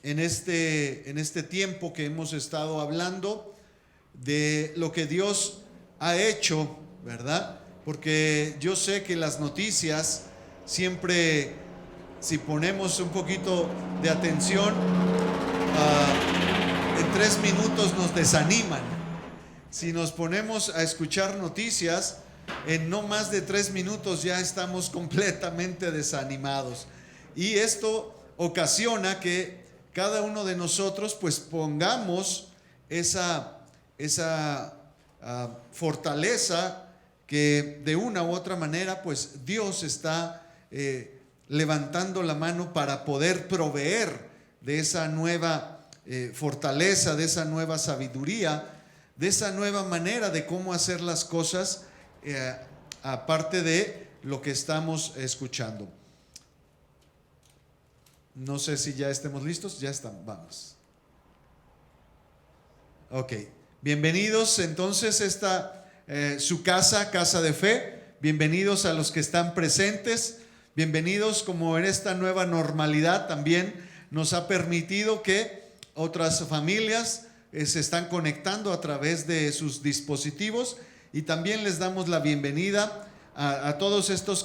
en este tiempo que hemos estado hablando de lo que Dios ha hecho, ¿verdad? Porque yo sé que las noticias siempre, si ponemos un poquito de atención, en 3 minutos nos desaniman. Si nos ponemos a escuchar noticias, en no más de 3 minutos ya estamos completamente desanimados. Y esto ocasiona que cada uno de nosotros pues pongamos esa fortaleza que de una u otra manera pues Dios está levantando la mano para poder proveer de esa nueva fortaleza, de esa nueva sabiduría, de esa nueva manera de cómo hacer las cosas, aparte de lo que estamos escuchando. No sé si ya estemos listos. Ya están, vamos. Ok, bienvenidos entonces esta su casa de fe. Bienvenidos a los que están presentes. Bienvenidos, como en esta nueva normalidad también nos ha permitido que otras familias se están conectando a través de sus dispositivos, y también les damos la bienvenida a todos estos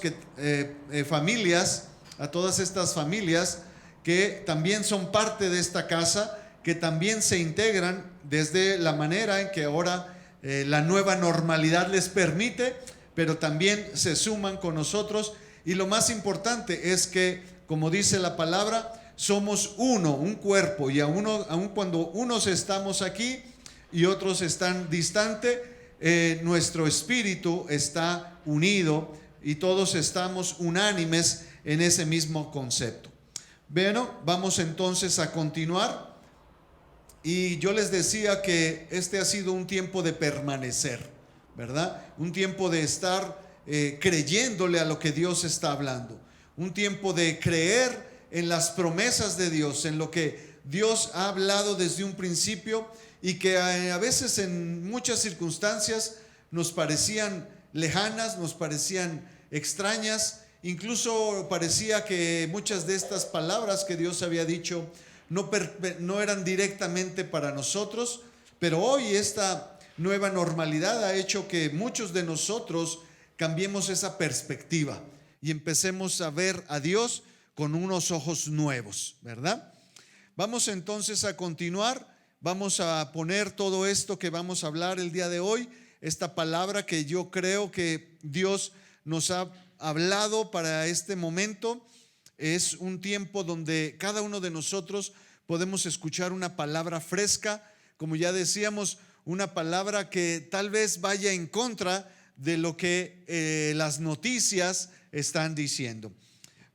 familias, a todas estas familias que también son parte de esta casa, que también se integran desde la manera en que ahora la nueva normalidad les permite, pero también se suman con nosotros. Y lo más importante es que, como dice la palabra, somos uno, un cuerpo, y aun cuando unos estamos aquí y otros están distantes, nuestro espíritu está unido y todos estamos unánimes en ese mismo concepto. Bueno, vamos entonces a continuar. Y yo les decía que este ha sido un tiempo de permanecer, ¿verdad? Un tiempo de estar creyéndole a lo que Dios está hablando. Un tiempo de creer en las promesas de Dios, en lo que Dios ha hablado desde un principio, y que a veces en muchas circunstancias nos parecían lejanas, nos parecían extrañas. Incluso parecía que muchas de estas palabras que Dios había dicho no eran directamente para nosotros, pero hoy esta nueva normalidad ha hecho que muchos de nosotros cambiemos esa perspectiva y empecemos a ver a Dios con unos ojos nuevos, ¿verdad? Vamos entonces a continuar. Vamos a poner todo esto que vamos a hablar el día de hoy, esta palabra que yo creo que Dios nos ha hablado para este momento. Es un tiempo donde cada uno de nosotros podemos escuchar una palabra fresca, como ya decíamos, una palabra que tal vez vaya en contra de lo que las noticias están diciendo.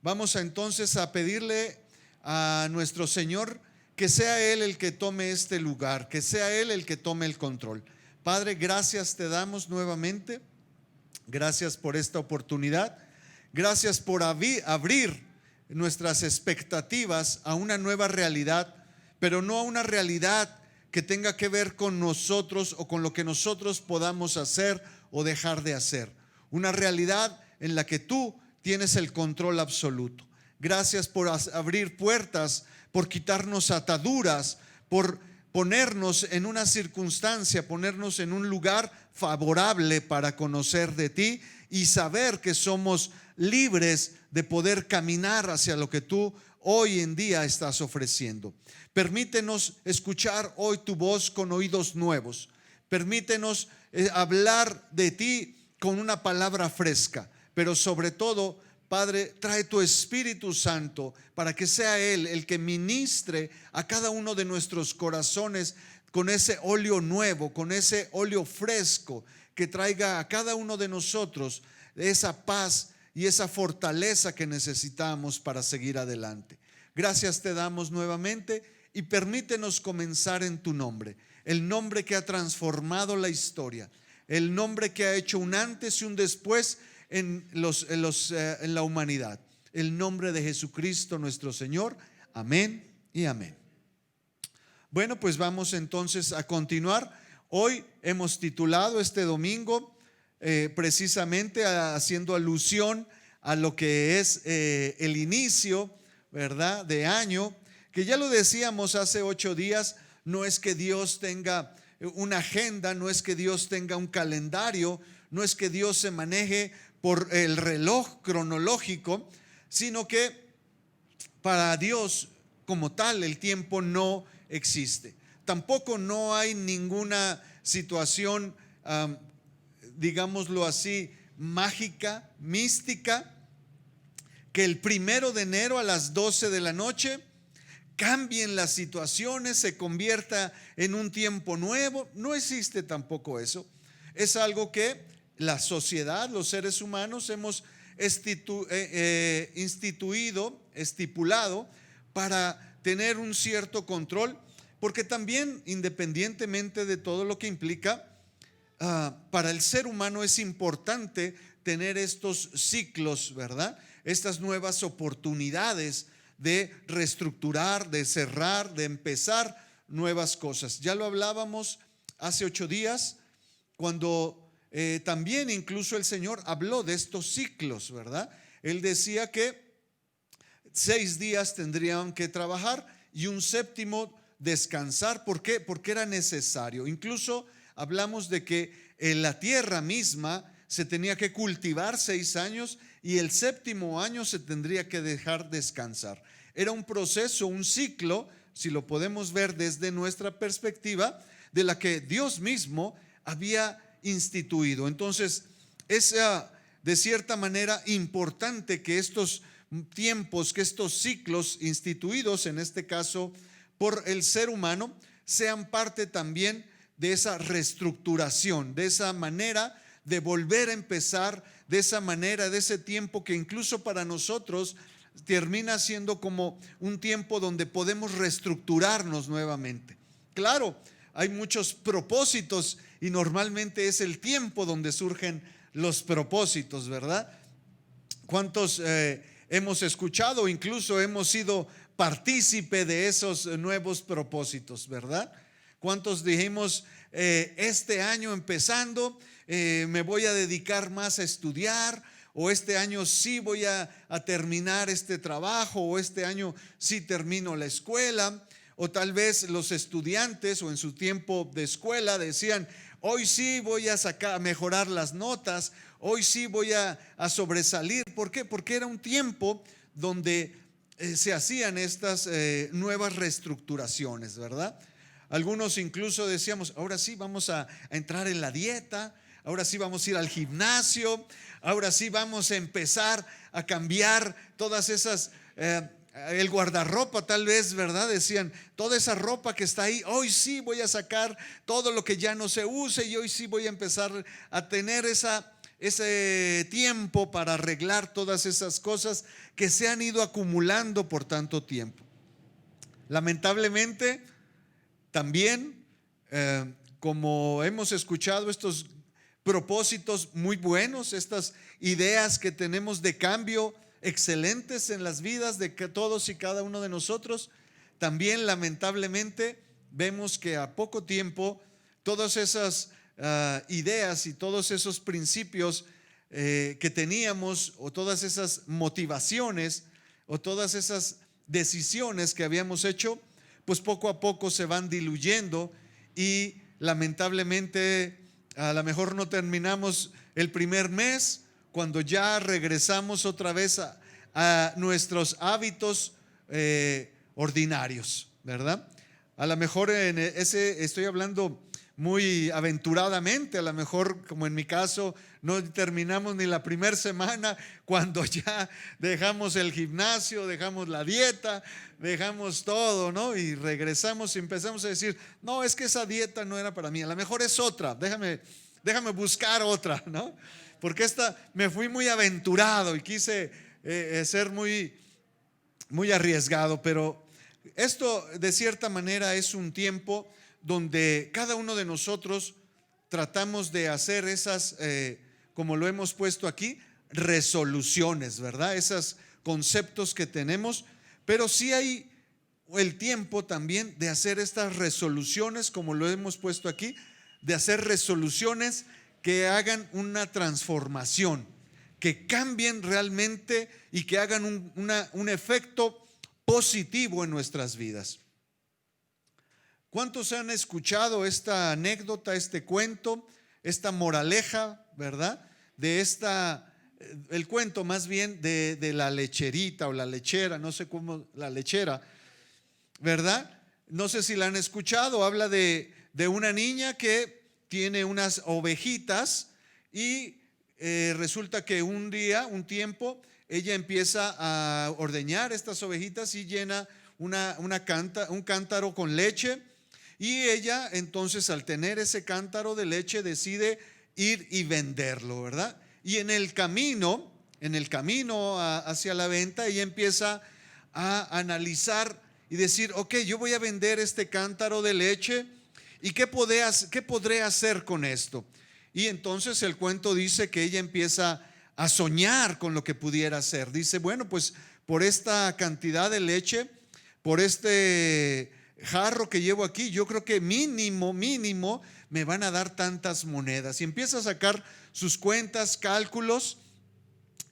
Vamos entonces a pedirle a nuestro Señor que sea Él el que tome este lugar, que sea Él el que tome el control. Padre, gracias te damos nuevamente. Gracias por esta oportunidad. Gracias por abrir nuestras expectativas a una nueva realidad, pero no a una realidad que tenga que ver con nosotros o con lo que nosotros podamos hacer o dejar de hacer. Una realidad en la que tú tienes el control absoluto. Gracias por abrir puertas, por quitarnos ataduras, por ponernos en una circunstancia, ponernos en un lugar favorable para conocer de ti y saber que somos libres de poder caminar hacia lo que tú hoy en día estás ofreciendo. Permítenos escuchar hoy tu voz con oídos nuevos. Permítenos hablar de ti con una palabra fresca, pero sobre todo, Padre, trae tu Espíritu Santo para que sea Él el que ministre a cada uno de nuestros corazones con ese óleo nuevo, con ese óleo fresco, que traiga a cada uno de nosotros esa paz y esa fortaleza que necesitamos para seguir adelante. Gracias te damos nuevamente y permítenos comenzar en tu nombre, el nombre que ha transformado la historia, el nombre que ha hecho un antes y un después en la humanidad. El nombre de Jesucristo nuestro Señor. Amén y amén. Bueno, pues vamos entonces a continuar. Hoy hemos titulado este domingo precisamente haciendo alusión a lo que es el inicio, ¿verdad?, de año, que ya lo decíamos hace 8 días, no es que Dios tenga una agenda, no es que Dios tenga un calendario, no es que Dios se maneje por el reloj cronológico, sino que para Dios como tal el tiempo no existe. Tampoco no hay ninguna situación, digámoslo así, mágica, mística, que el 1 de enero a las 12 de la noche cambien las situaciones, se convierta en un tiempo nuevo. No existe tampoco eso. Es algo que la sociedad, los seres humanos hemos estipulado para tener un cierto control, porque también, independientemente de todo lo que implica, para el ser humano es importante tener estos ciclos, ¿verdad? Estas nuevas oportunidades de reestructurar, de cerrar, de empezar nuevas cosas. Ya lo hablábamos hace 8 días, cuando también incluso el Señor habló de estos ciclos, ¿verdad? Él decía que 6 días tendrían que trabajar y un séptimo descansar. ¿Por qué? Porque era necesario. Incluso hablamos de que en la tierra misma se tenía que cultivar 6 años y el séptimo año se tendría que dejar descansar. Era un proceso, un ciclo, si lo podemos ver desde nuestra perspectiva, de la que Dios mismo había instituido. Entonces, es de cierta manera importante que estos tiempos, que estos ciclos instituidos, en este caso por el ser humano, sean parte también de esa reestructuración, de esa manera de volver a empezar, de esa manera, de ese tiempo que incluso para nosotros termina siendo como un tiempo donde podemos reestructurarnos nuevamente. Claro, hay muchos propósitos y normalmente es el tiempo donde surgen los propósitos, ¿verdad? ¿Cuántos hemos escuchado, incluso hemos sido partícipe de esos nuevos propósitos, ¿verdad? ¿Cuántos dijimos, este año empezando, me voy a dedicar más a estudiar, o este año sí voy a terminar este trabajo, o este año sí termino la escuela? O tal vez los estudiantes o en su tiempo de escuela decían, hoy sí voy a mejorar las notas, hoy sí voy a sobresalir. ¿Por qué? Porque era un tiempo donde se hacían estas nuevas reestructuraciones, ¿verdad? Algunos incluso decíamos, ahora sí vamos a entrar en la dieta, ahora sí vamos a ir al gimnasio, ahora sí vamos a empezar a cambiar todas esas, el guardarropa tal vez, ¿verdad? Decían, toda esa ropa que está ahí, hoy sí voy a sacar todo lo que ya no se use y hoy sí voy a empezar a tener ese tiempo para arreglar todas esas cosas que se han ido acumulando por tanto tiempo. Lamentablemente, también, como hemos escuchado estos propósitos muy buenos, estas ideas que tenemos de cambio excelentes en las vidas de todos y cada uno de nosotros, también lamentablemente vemos que a poco tiempo todas esas ideas y todos esos principios que teníamos, o todas esas motivaciones, o todas esas decisiones que habíamos hecho, pues poco a poco se van diluyendo y lamentablemente a lo mejor no terminamos el primer mes cuando ya regresamos otra vez a nuestros hábitos ordinarios, ¿verdad? A lo mejor estoy hablando muy aventuradamente, a lo mejor como en mi caso no terminamos ni la primera semana cuando ya dejamos el gimnasio, dejamos la dieta, dejamos todo, ¿no? Y regresamos y empezamos a decir, no, es que esa dieta no era para mí, a lo mejor es otra, déjame buscar otra, ¿no? Porque me fui muy aventurado y quise ser muy arriesgado, pero esto de cierta manera es un tiempo donde cada uno de nosotros tratamos de hacer esas, como lo hemos puesto aquí, resoluciones, ¿verdad? Esos conceptos que tenemos, pero sí hay el tiempo también de hacer estas resoluciones, como lo hemos puesto aquí, de hacer resoluciones que hagan una transformación, que cambien realmente y que hagan un efecto positivo en nuestras vidas. ¿Cuántos han escuchado esta anécdota, este cuento, esta moraleja, verdad? El cuento más bien de la lecherita o la lechera, no sé cómo, la lechera, ¿verdad? No sé si la han escuchado. Habla de una niña que tiene unas ovejitas y resulta que un tiempo, ella empieza a ordeñar estas ovejitas y llena un cántaro con leche. Y ella entonces, al tener ese cántaro de leche, decide ir y venderlo, ¿verdad? Y en el camino hacia la venta, ella empieza a analizar y decir: ok, yo voy a vender este cántaro de leche, ¿y qué podré hacer con esto? Y entonces el cuento dice que ella empieza a soñar con lo que pudiera hacer. Dice: bueno, pues por esta cantidad de leche, por este jarro que llevo aquí, yo creo que mínimo me van a dar tantas monedas. Y empieza a sacar sus cuentas, cálculos,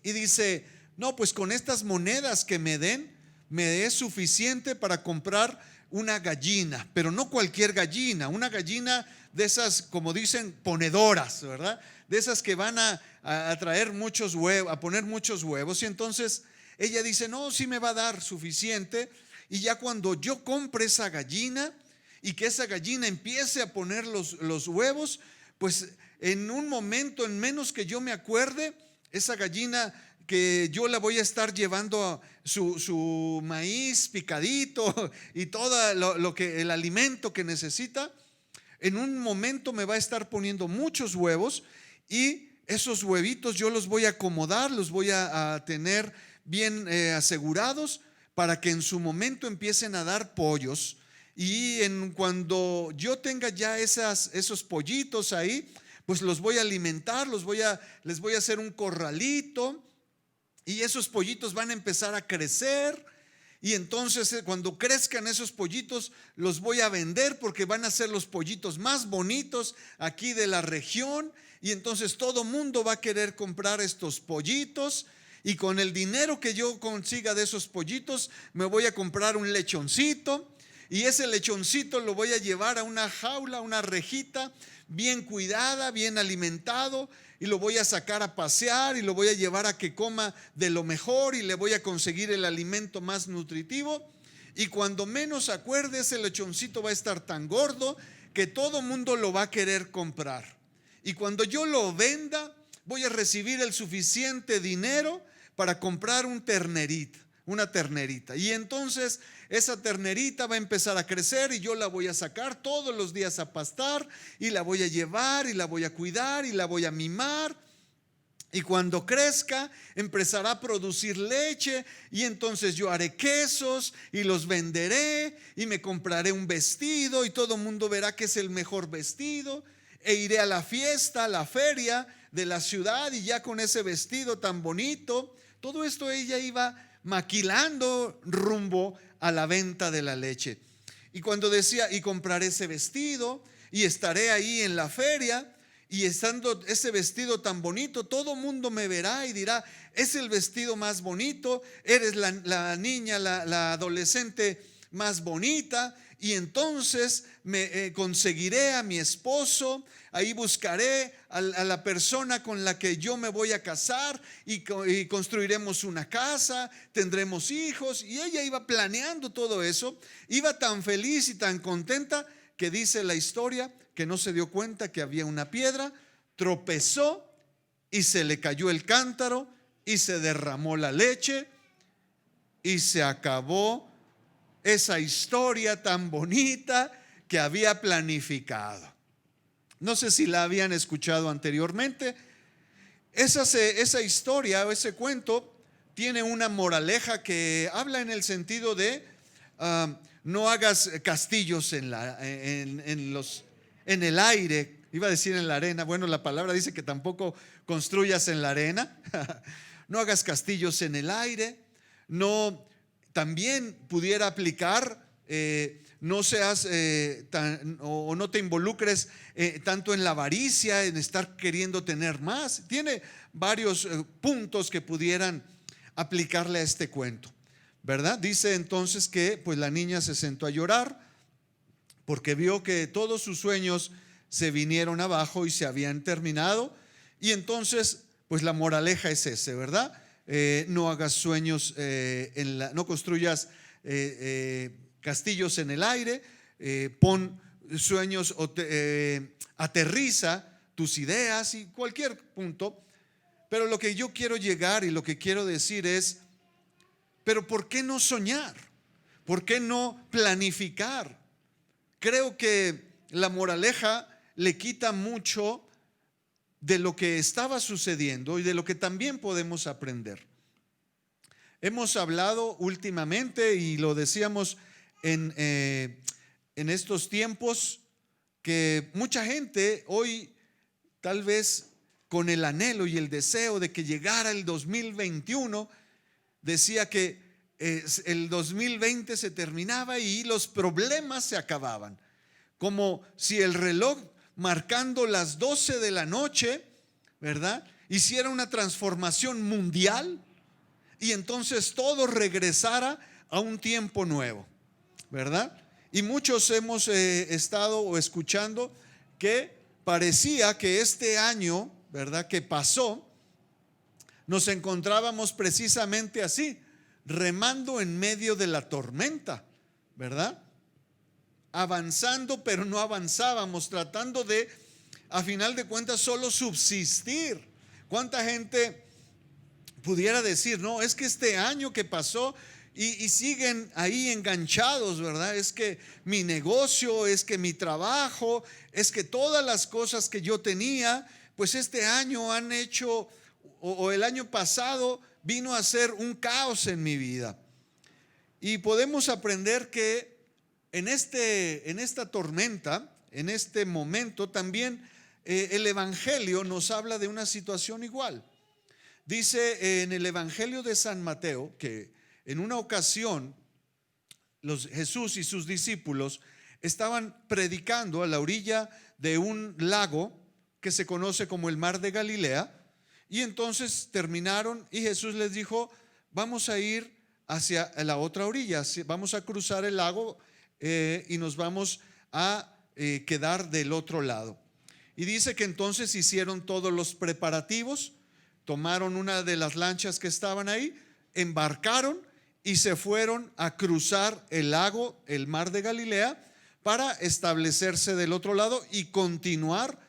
y dice: no, pues con estas monedas que me es suficiente para comprar una gallina, pero no cualquier gallina, una gallina de esas, como dicen, ponedoras, ¿verdad? De esas que van a traer muchos huevos, a poner muchos huevos. Y entonces ella dice: no, sí me va a dar suficiente. Y ya cuando yo compre esa gallina y que esa gallina empiece a poner los huevos, pues en un momento, en menos que yo me acuerde, esa gallina, que yo la voy a estar llevando a su maíz picadito y todo el alimento que necesita, en un momento me va a estar poniendo muchos huevos, y esos huevitos yo los voy a acomodar, los voy a tener bien asegurados, para que en su momento empiecen a dar pollos. Y cuando yo tenga ya esos pollitos ahí, pues los voy a alimentar, les voy a hacer un corralito, y esos pollitos van a empezar a crecer. Y entonces cuando crezcan esos pollitos, los voy a vender, porque van a ser los pollitos más bonitos aquí de la región. Y entonces todo mundo va a querer comprar estos pollitos. Y con el dinero que yo consiga de esos pollitos, me voy a comprar un lechoncito, y ese lechoncito lo voy a llevar a una jaula, una rejita bien cuidada, bien alimentado, y lo voy a sacar a pasear y lo voy a llevar a que coma de lo mejor, y le voy a conseguir el alimento más nutritivo. Y cuando menos acuerde, ese lechoncito va a estar tan gordo que todo mundo lo va a querer comprar. Y cuando yo lo venda, voy a recibir el suficiente dinero para comprar una ternerita. Y entonces esa ternerita va a empezar a crecer, y yo la voy a sacar todos los días a pastar, y la voy a llevar, y la voy a cuidar, y la voy a mimar. Y cuando crezca, empezará a producir leche, y entonces yo haré quesos y los venderé, y me compraré un vestido, y todo el mundo verá que es el mejor vestido, e iré a la fiesta, a la feria de la ciudad, y ya con ese vestido tan bonito. Todo esto ella iba maquilando rumbo a la venta de la leche. Y cuando decía: y compraré ese vestido, y estaré ahí en la feria, y estando ese vestido tan bonito, todo mundo me verá y dirá: es el vestido más bonito, eres la niña, la adolescente más bonita. Y entonces me conseguiré a mi esposo, ahí buscaré a la persona con la que yo me voy a casar, y construiremos una casa, tendremos hijos. Y ella iba planeando todo eso, iba tan feliz y tan contenta, que dice la historia que no se dio cuenta que había una piedra, tropezó y se le cayó el cántaro, y se derramó la leche, y se acabó esa historia tan bonita que había planificado. No sé si la habían escuchado anteriormente. Esa historia o ese cuento tiene una moraleja que habla en el sentido de no hagas castillos en el aire. Iba a decir en la arena. Bueno, la palabra dice que tampoco construyas en la arena. No hagas castillos en el aire. No. También pudiera aplicar, no seas o no te involucres tanto en la avaricia, en estar queriendo tener más. Tiene varios puntos que pudieran aplicarle a este cuento. ¿verdad? Dice entonces que pues la niña se sentó a llorar porque vio que todos sus sueños se vinieron abajo y se habían terminado. Y entonces pues la moraleja es ese, ¿verdad? No hagas sueños, no construyas castillos en el aire, pon sueños, aterriza tus ideas y cualquier punto. Pero lo que yo quiero llegar y lo que quiero decir es, pero ¿por qué no soñar? ¿Por qué no planificar? Creo que la moraleja le quita mucho de lo que estaba sucediendo y de lo que también podemos aprender. Hemos hablado últimamente, y lo decíamos en estos tiempos, que mucha gente hoy, tal vez con el anhelo y el deseo de que llegara el 2021, decía que el 2020 se terminaba y los problemas se acababan, como si el reloj marcando las 12 de la noche, ¿verdad?, hiciera una transformación mundial y entonces todo regresara a un tiempo nuevo, ¿verdad? Y muchos hemos estado escuchando que parecía que este año, ¿verdad?, que pasó, nos encontrábamos precisamente así, remando en medio de la tormenta, ¿verdad? Avanzando, pero no avanzábamos, tratando de, a final de cuentas, solo subsistir. ¿Cuánta gente pudiera decir, no, es que este año que pasó y siguen ahí enganchados, ¿verdad? Es que mi negocio, es que mi trabajo, es que todas las cosas que yo tenía, pues este año han hecho, o el año pasado vino a ser un caos en mi vida. Y podemos aprender que en esta tormenta, en este momento, también el Evangelio nos habla de una situación igual. Dice en el Evangelio de San Mateo que en una ocasión Jesús y sus discípulos estaban predicando a la orilla de un lago que se conoce como el Mar de Galilea, y entonces terminaron y Jesús les dijo, vamos a ir hacia la otra orilla, vamos a cruzar el lago y nos vamos a quedar del otro lado. Y dice que entonces hicieron todos los preparativos, tomaron una de las lanchas que estaban ahí, embarcaron y se fueron a cruzar el lago, el Mar de Galilea, para establecerse del otro lado y continuar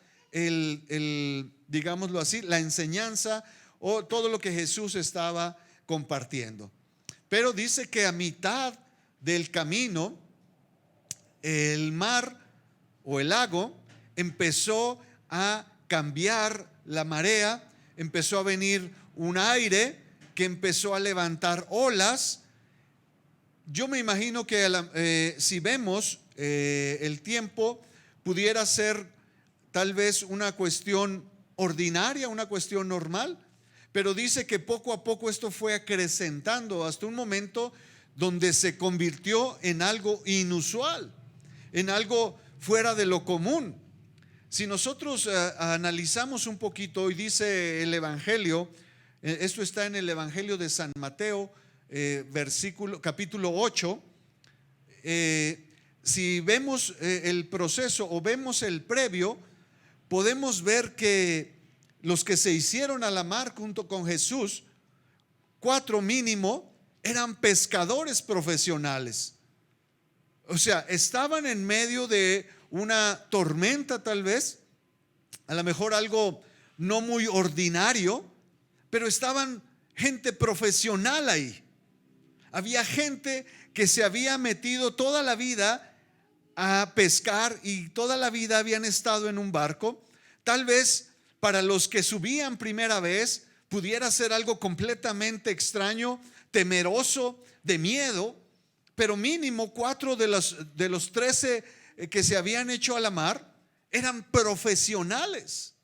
digámoslo así, la enseñanza o todo lo que Jesús estaba compartiendo. Pero dice que a mitad del camino el mar o el lago empezó a cambiar la marea, empezó a venir un aire que empezó a levantar olas. Yo me imagino que si vemos el tiempo, pudiera ser tal vez una cuestión ordinaria, una cuestión normal, pero dice que poco a poco esto fue acrecentando hasta un momento donde se convirtió en algo inusual, en algo fuera de lo común. Si nosotros analizamos un poquito, y dice el Evangelio, esto está en el Evangelio de San Mateo, capítulo 8, si vemos el proceso o vemos el previo, podemos ver que los que se hicieron a la mar junto con Jesús, 4 mínimo, eran pescadores profesionales. O sea, estaban en medio de una tormenta, tal vez, a lo mejor algo no muy ordinario, pero estaban gente profesional ahí. Había gente que se había metido toda la vida a pescar y toda la vida habían estado en un barco. Tal vez para los que subían primera vez pudiera ser algo completamente extraño, temeroso, de miedo, pero mínimo 4 de los 13 que se habían hecho a la mar eran profesionales.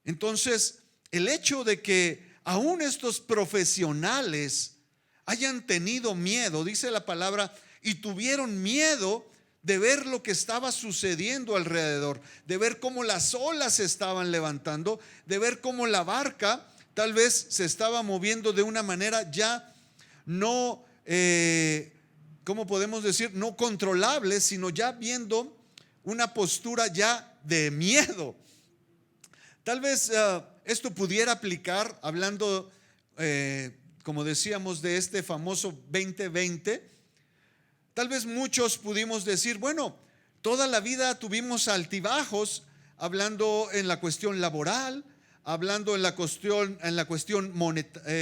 Entonces, el hecho de que aún estos profesionales hayan tenido miedo, dice la palabra, y tuvieron miedo de ver lo que estaba sucediendo alrededor, de ver cómo las olas se estaban levantando, de ver cómo la barca tal vez se estaba moviendo de una manera ya no, ¿cómo podemos decir? No controlables, sino ya viendo una postura ya de miedo. Tal vez esto pudiera aplicar, hablando, como decíamos, de este famoso 2020. Tal vez muchos pudimos decir, bueno, toda la vida tuvimos altibajos, hablando en la cuestión laboral, hablando en la cuestión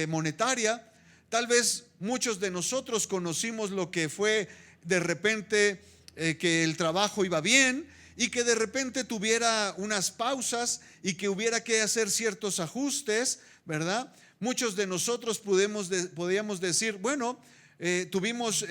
monetaria. Tal vez muchos de nosotros conocimos lo que fue de repente que el trabajo iba bien y que de repente tuviera unas pausas y que hubiera que hacer ciertos ajustes, ¿verdad? Muchos de nosotros podíamos decir, bueno, tuvimos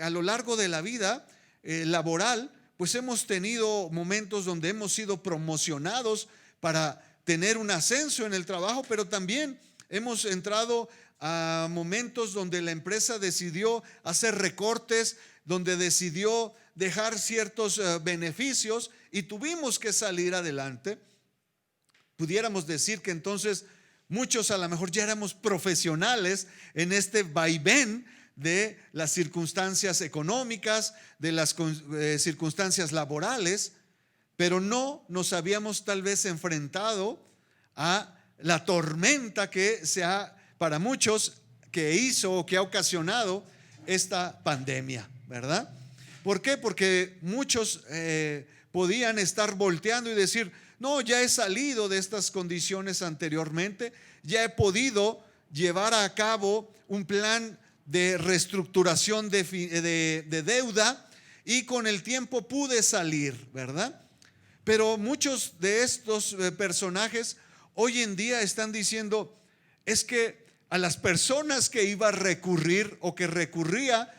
a lo largo de la vida laboral, pues hemos tenido momentos donde hemos sido promocionados para tener un ascenso en el trabajo, pero también hemos entrado a momentos donde la empresa decidió hacer recortes, donde decidió dejar ciertos beneficios y tuvimos que salir adelante. Pudiéramos decir que entonces muchos a lo mejor ya éramos profesionales en este vaivén de las circunstancias económicas, de las circunstancias laborales, pero no nos habíamos tal vez enfrentado a la tormenta que para muchos, que hizo o que ha ocasionado esta pandemia, ¿verdad? ¿Por qué? Porque muchos podían estar volteando y decir, no, ya he salido de estas condiciones anteriormente, ya he podido llevar a cabo un plan de reestructuración de deuda y con el tiempo pude salir, ¿verdad? Pero muchos de estos personajes hoy en día están diciendo, es que a las personas que iba a recurrir o que recurría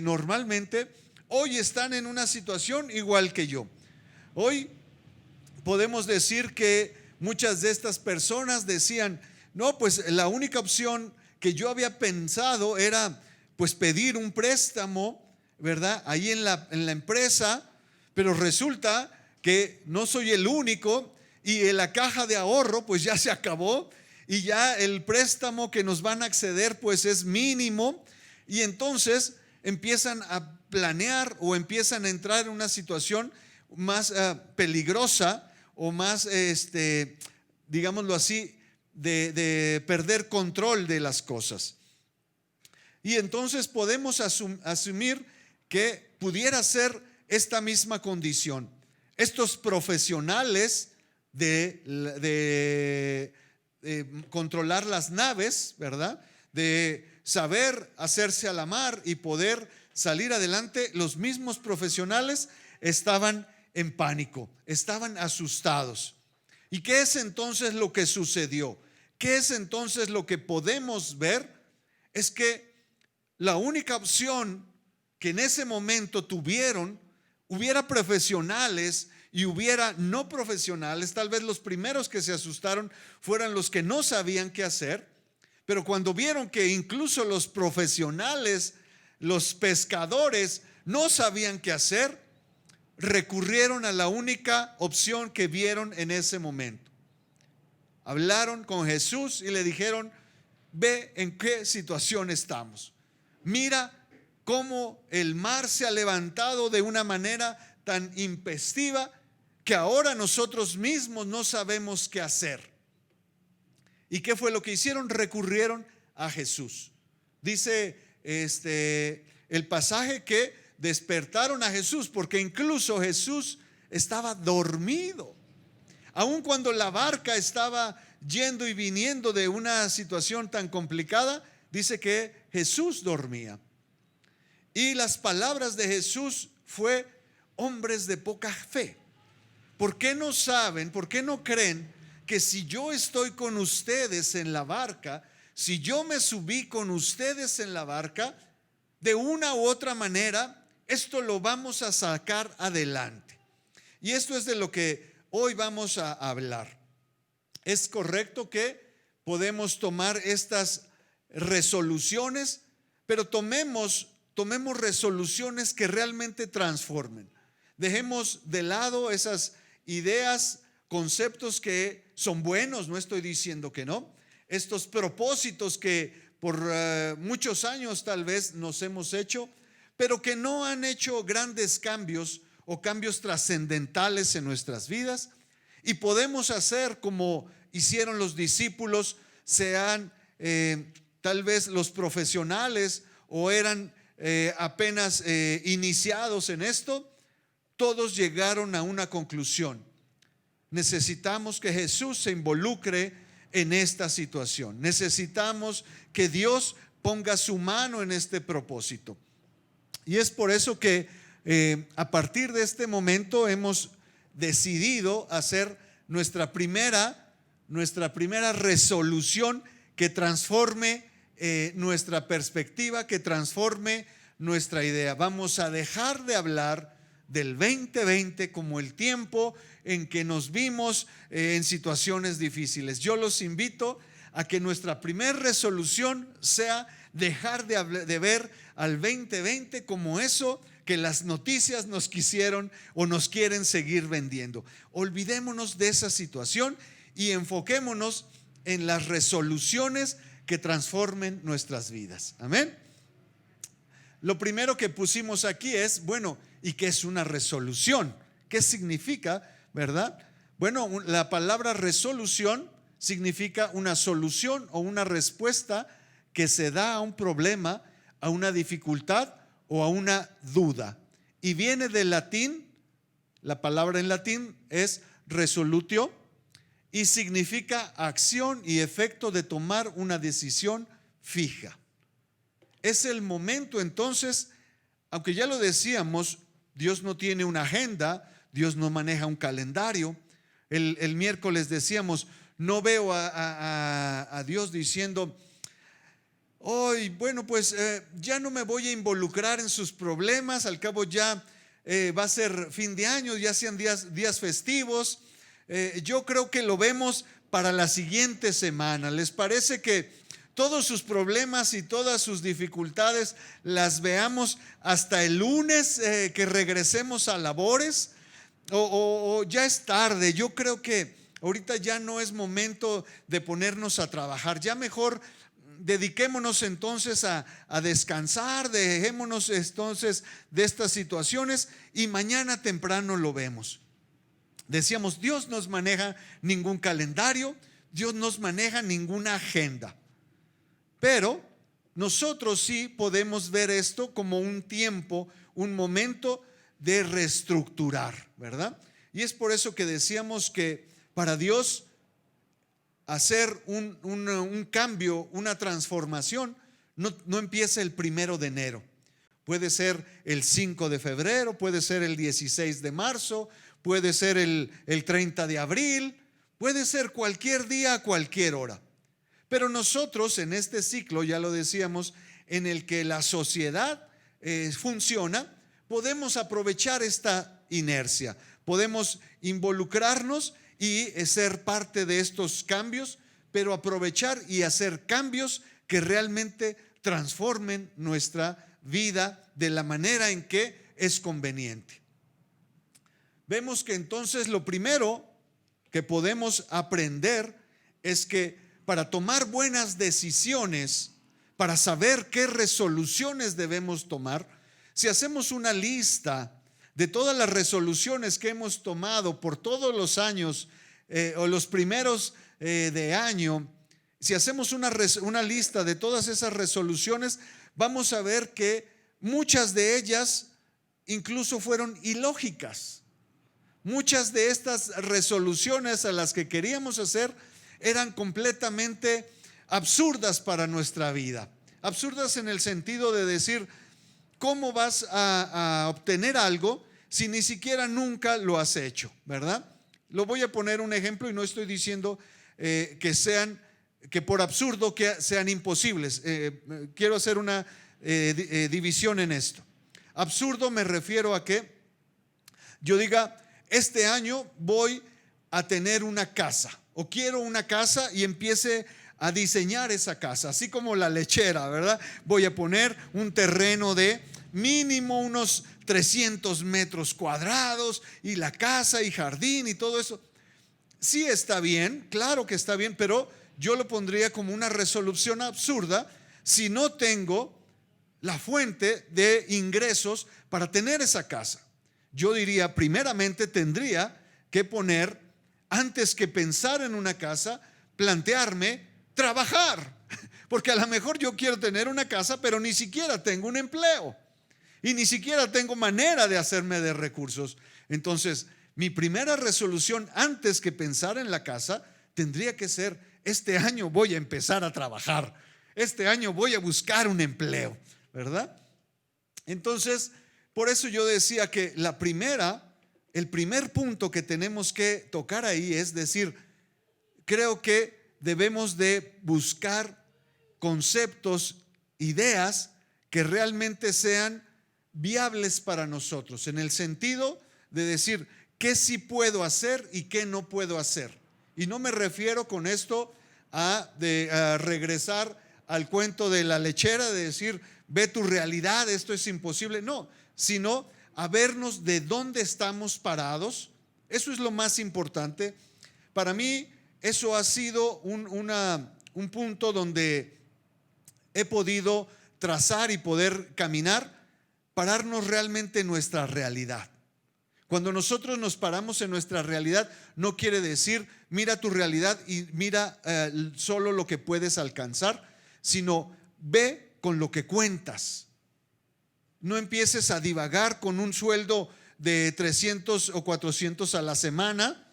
normalmente, hoy están en una situación igual que yo. Hoy podemos decir que muchas de estas personas decían, no, pues la única opción que yo había pensado era pues pedir un préstamo, ¿verdad? Ahí en la empresa, pero resulta que no soy el único y en la caja de ahorro pues ya se acabó y ya el préstamo que nos van a acceder pues es mínimo, y entonces empiezan a planear o empiezan a entrar en una situación más peligrosa o más, digámoslo así, de perder control de las cosas. Y entonces podemos asumir que pudiera ser esta misma condición. Estos profesionales de controlar las naves, ¿verdad? De saber hacerse a la mar y poder salir adelante, los mismos profesionales estaban en pánico, estaban asustados. ¿Y qué es entonces lo que sucedió? ¿Qué es entonces lo que podemos ver? Es que la única opción que en ese momento tuvieron, hubiera profesionales y hubiera no profesionales. Tal vez los primeros que se asustaron fueran los que no sabían qué hacer, pero cuando vieron que incluso los profesionales, los pescadores, no sabían qué hacer, recurrieron a la única opción que vieron en ese momento. Hablaron con Jesús y le dijeron, ve en qué situación estamos. Mira cómo el mar se ha levantado de una manera tan intempestiva que ahora nosotros mismos no sabemos qué hacer. ¿Y qué fue lo que hicieron? Recurrieron a Jesús. Dice el pasaje que despertaron a Jesús, porque incluso Jesús estaba dormido. Aun cuando la barca estaba yendo y viniendo de una situación tan complicada, dice que Jesús dormía. Y las palabras de Jesús fue: hombres de poca fe, ¿por qué no saben, por qué no creen que si yo estoy con ustedes en la barca, si yo me subí con ustedes en la barca, de una u otra manera esto lo vamos a sacar adelante? Y esto es de lo que hoy vamos a hablar. Es correcto que podemos tomar estas resoluciones, pero tomemos resoluciones que realmente transformen. Dejemos de lado esas ideas, conceptos que son buenos, no estoy diciendo que no. Estos propósitos que por muchos años tal vez nos hemos hecho, pero que no han hecho grandes cambios o cambios trascendentales en nuestras vidas. Y podemos hacer como hicieron los discípulos, sean tal vez los profesionales o eran apenas iniciados en esto. Todos llegaron a una conclusión: necesitamos que Jesús se involucre en esta situación. Necesitamos que Dios ponga su mano en este propósito. Y es por eso que a partir de este momento hemos decidido hacer nuestra primera resolución que transforme nuestra perspectiva, que transforme nuestra idea. Vamos a dejar de hablar del 2020 como el tiempo en que nos vimos en situaciones difíciles. Yo los invito a que nuestra primera resolución sea dejar de ver al 2020 como eso que las noticias nos quisieron o nos quieren seguir vendiendo. Olvidémonos de esa situación y enfoquémonos en las resoluciones que transformen nuestras vidas. Amén. Lo primero que pusimos aquí es, bueno, ¿y qué es una resolución? ¿Qué significa, verdad? Bueno, la palabra resolución significa una solución o una respuesta que se da a un problema, a una dificultad o a una duda. Y viene del latín, la palabra en latín es resolutio y significa acción y efecto de tomar una decisión fija. Es el momento entonces, aunque ya lo decíamos, Dios no tiene una agenda, Dios no maneja un calendario. El miércoles decíamos, no veo a Dios diciendo, hoy, bueno, pues ya no me voy a involucrar en sus problemas, al cabo ya va a ser fin de año, ya sean días festivos. Yo creo que lo vemos para la siguiente semana. ¿Les parece que todos sus problemas y todas sus dificultades las veamos hasta el lunes que regresemos a labores? O ya es tarde. Yo creo que ahorita ya no es momento de ponernos a trabajar. Ya mejor dediquémonos entonces a descansar, dejémonos entonces de estas situaciones y mañana temprano lo vemos. Decíamos, Dios no maneja ningún calendario, Dios no maneja ninguna agenda. Pero nosotros sí podemos ver esto como un tiempo, un momento de reestructurar, ¿verdad? Y es por eso que decíamos que para Dios hacer un cambio, una transformación, no empieza el 1 de enero. Puede ser el 5 de febrero, puede ser el 16 de marzo, puede ser el 30 de abril, puede ser cualquier día, a cualquier hora. Pero nosotros en este ciclo, ya lo decíamos, en el que la sociedad funciona, podemos aprovechar esta inercia, podemos involucrarnos y ser parte de estos cambios, pero aprovechar y hacer cambios que realmente transformen nuestra vida de la manera en que es conveniente. Vemos que entonces lo primero que podemos aprender es que para tomar buenas decisiones, para saber qué resoluciones debemos tomar, si hacemos una lista de todas las resoluciones que hemos tomado por todos los años o los primeros de año, si hacemos una lista de todas esas resoluciones, vamos a ver que muchas de ellas incluso fueron ilógicas. Muchas de estas resoluciones a las que queríamos hacer eran completamente absurdas para nuestra vida. Absurdas en el sentido de decir, ¿cómo vas a obtener algo si ni siquiera nunca lo has hecho? ¿Verdad? Lo voy a poner un ejemplo y no estoy diciendo que por absurdo que sean imposibles. Quiero hacer una división en esto. Absurdo me refiero a que yo diga, este año voy a tener una casa o quiero una casa y empiece a diseñar esa casa, así como la lechera, ¿verdad? Voy a poner un terreno de mínimo unos 300 metros cuadrados y la casa y jardín y todo eso. Sí está bien, claro que está bien, pero yo lo pondría como una resolución absurda si no tengo la fuente de ingresos para tener esa casa? Yo diría, primeramente tendría que poner, antes que pensar en una casa, plantearme trabajar. Porque a lo mejor yo quiero tener una casa, pero ni siquiera tengo un empleo y ni siquiera tengo manera de hacerme de recursos. Entonces, mi primera resolución antes que pensar en la casa tendría que ser: este año voy a empezar a trabajar, este año voy a buscar un empleo, ¿verdad? Entonces, por eso yo decía que el primer punto que tenemos que tocar ahí es decir, creo que debemos de buscar conceptos, ideas que realmente sean viables para nosotros, en el sentido de decir qué sí puedo hacer y qué no puedo hacer. Y no me refiero con esto a regresar al cuento de la lechera, de decir, ve tu realidad, esto es imposible. No, sino a vernos de dónde estamos parados. Eso es lo más importante. Para mí, eso ha sido un punto donde he podido trazar y poder caminar, pararnos realmente en nuestra realidad. Cuando nosotros nos paramos en nuestra realidad, no quiere decir mira tu realidad y mira solo lo que puedes alcanzar, sino ve con lo que cuentas. No empieces a divagar con un sueldo de 300 o 400 a la semana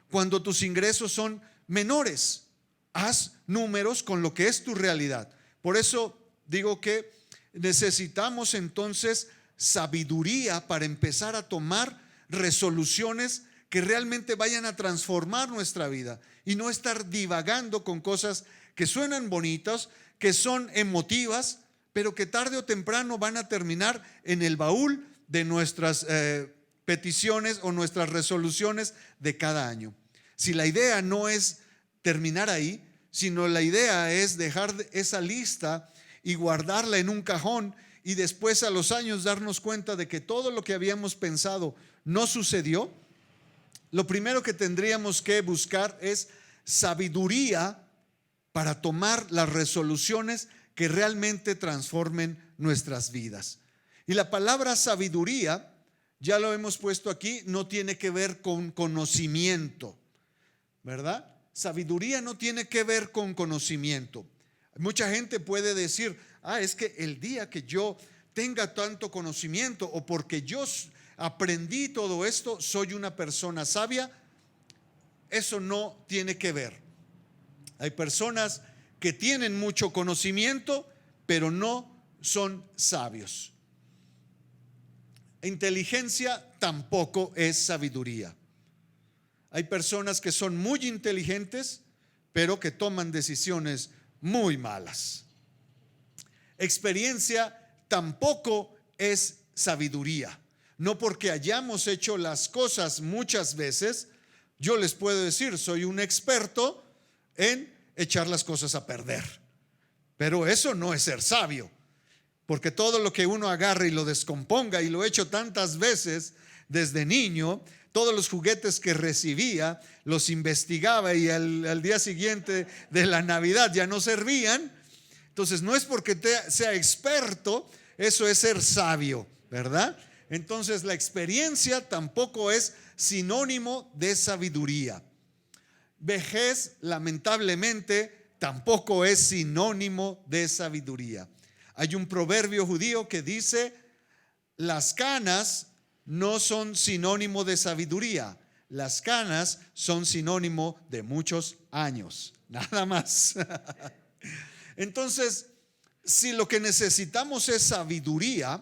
cuando tus ingresos son menores. Haz números con lo que es tu realidad. Por eso digo que necesitamos entonces sabiduría para empezar a tomar resoluciones que realmente vayan a transformar nuestra vida y no estar divagando con cosas que suenan bonitas, que son emotivas, pero que tarde o temprano van a terminar en el baúl de nuestras peticiones o nuestras resoluciones de cada año. Si la idea no es terminar ahí, sino la idea es dejar esa lista y guardarla en un cajón y después a los años darnos cuenta de que todo lo que habíamos pensado no sucedió, lo primero que tendríamos que buscar es sabiduría para tomar las resoluciones que realmente transformen nuestras vidas. Y la palabra sabiduría, ya lo hemos puesto aquí, no tiene que ver con conocimiento, ¿verdad? Sabiduría no tiene que ver con conocimiento. Mucha gente puede decir, es que el día que yo tenga tanto conocimiento o porque yo aprendí todo esto, soy una persona sabia. Eso no tiene que ver. Hay personas que tienen mucho conocimiento, pero no son sabios. Inteligencia tampoco es sabiduría. Hay personas que son muy inteligentes, pero que toman decisiones muy malas. Experiencia tampoco es sabiduría. No porque hayamos hecho las cosas muchas veces, yo les puedo decir, soy un experto en echar las cosas a perder. Pero eso no es ser sabio, porque todo lo que uno agarre y lo descomponga, y lo he hecho tantas veces desde niño, todos los juguetes que recibía los investigaba y al día siguiente de la Navidad ya no servían. Entonces no es porque sea experto, eso es ser sabio, ¿verdad? Entonces la experiencia tampoco es sinónimo de sabiduría. Vejez, lamentablemente, tampoco es sinónimo de sabiduría. Hay un proverbio judío que dice: las canas no son sinónimo de sabiduría, las canas son sinónimo de muchos años, nada más. Entonces, si lo que necesitamos es sabiduría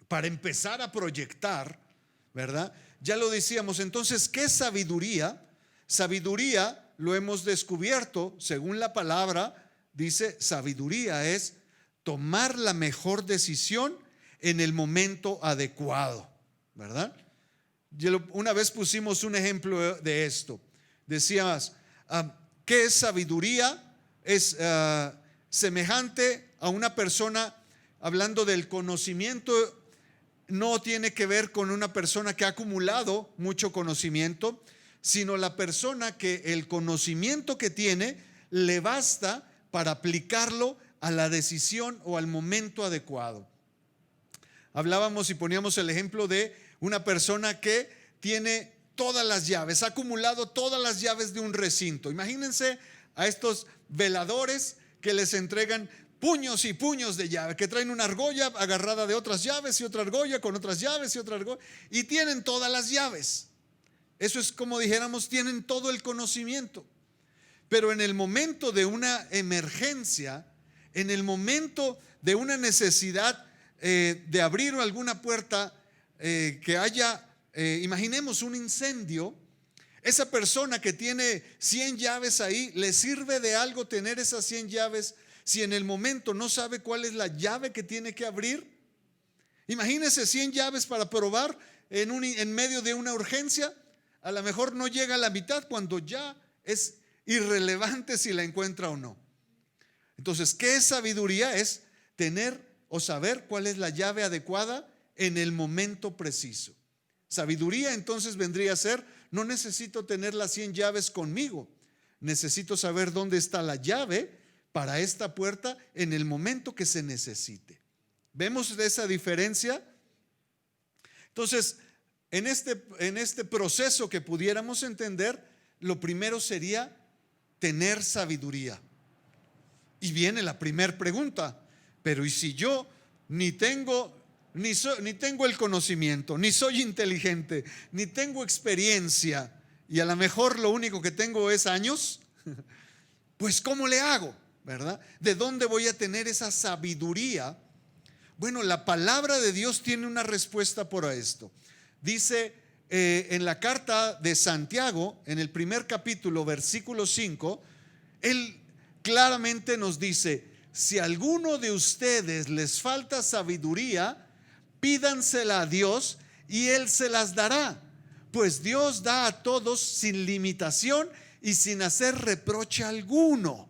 para empezar a proyectar, ¿verdad? Ya lo decíamos, entonces, ¿qué es sabiduría? Sabiduría, lo hemos descubierto, según la palabra, dice, sabiduría es tomar la mejor decisión en el momento adecuado, ¿verdad? Una vez pusimos un ejemplo de esto. Decíamos, ¿qué es sabiduría? Es semejante a una persona, hablando del conocimiento, no tiene que ver con una persona que ha acumulado mucho conocimiento, sino la persona que el conocimiento que tiene le basta para aplicarlo a la decisión o al momento adecuado. Hablábamos y poníamos el ejemplo de una persona que tiene todas las llaves, ha acumulado todas las llaves de un recinto. Imagínense a estos veladores que les entregan puños y puños de llave, que traen una argolla agarrada de otras llaves y otra argolla con otras llaves y otra argolla, y tienen todas las llaves. Eso es como dijéramos, tienen todo el conocimiento. Pero en el momento de una emergencia, en el momento de una necesidad de abrir alguna puerta que haya, imaginemos un incendio, esa persona que tiene 100 llaves ahí, ¿le sirve de algo tener esas 100 llaves si en el momento no sabe cuál es la llave que tiene que abrir? Imagínese 100 llaves para probar en medio de una urgencia. A lo mejor no llega a la mitad cuando ya es irrelevante si la encuentra o no. Entonces, ¿qué es sabiduría? Es tener o saber cuál es la llave adecuada en el momento preciso. Sabiduría entonces vendría a ser: no necesito tener las 100 llaves conmigo, necesito saber dónde está la llave para esta puerta en el momento que se necesite. ¿Vemos esa diferencia? Entonces, en este proceso que pudiéramos entender, lo primero sería tener sabiduría. Y viene la primera pregunta: pero ¿y si yo ni tengo el conocimiento, ni soy inteligente, ni tengo experiencia, y a lo mejor lo único que tengo es años? Pues ¿cómo le hago? ¿Verdad? ¿De dónde voy a tener esa sabiduría? Bueno, la palabra de Dios tiene una respuesta por esto. Dice en la carta de Santiago, en el primer capítulo, versículo 5, él claramente nos dice: si a alguno de ustedes les falta sabiduría, pídansela a Dios y Él se las dará, pues Dios da a todos sin limitación y sin hacer reproche alguno.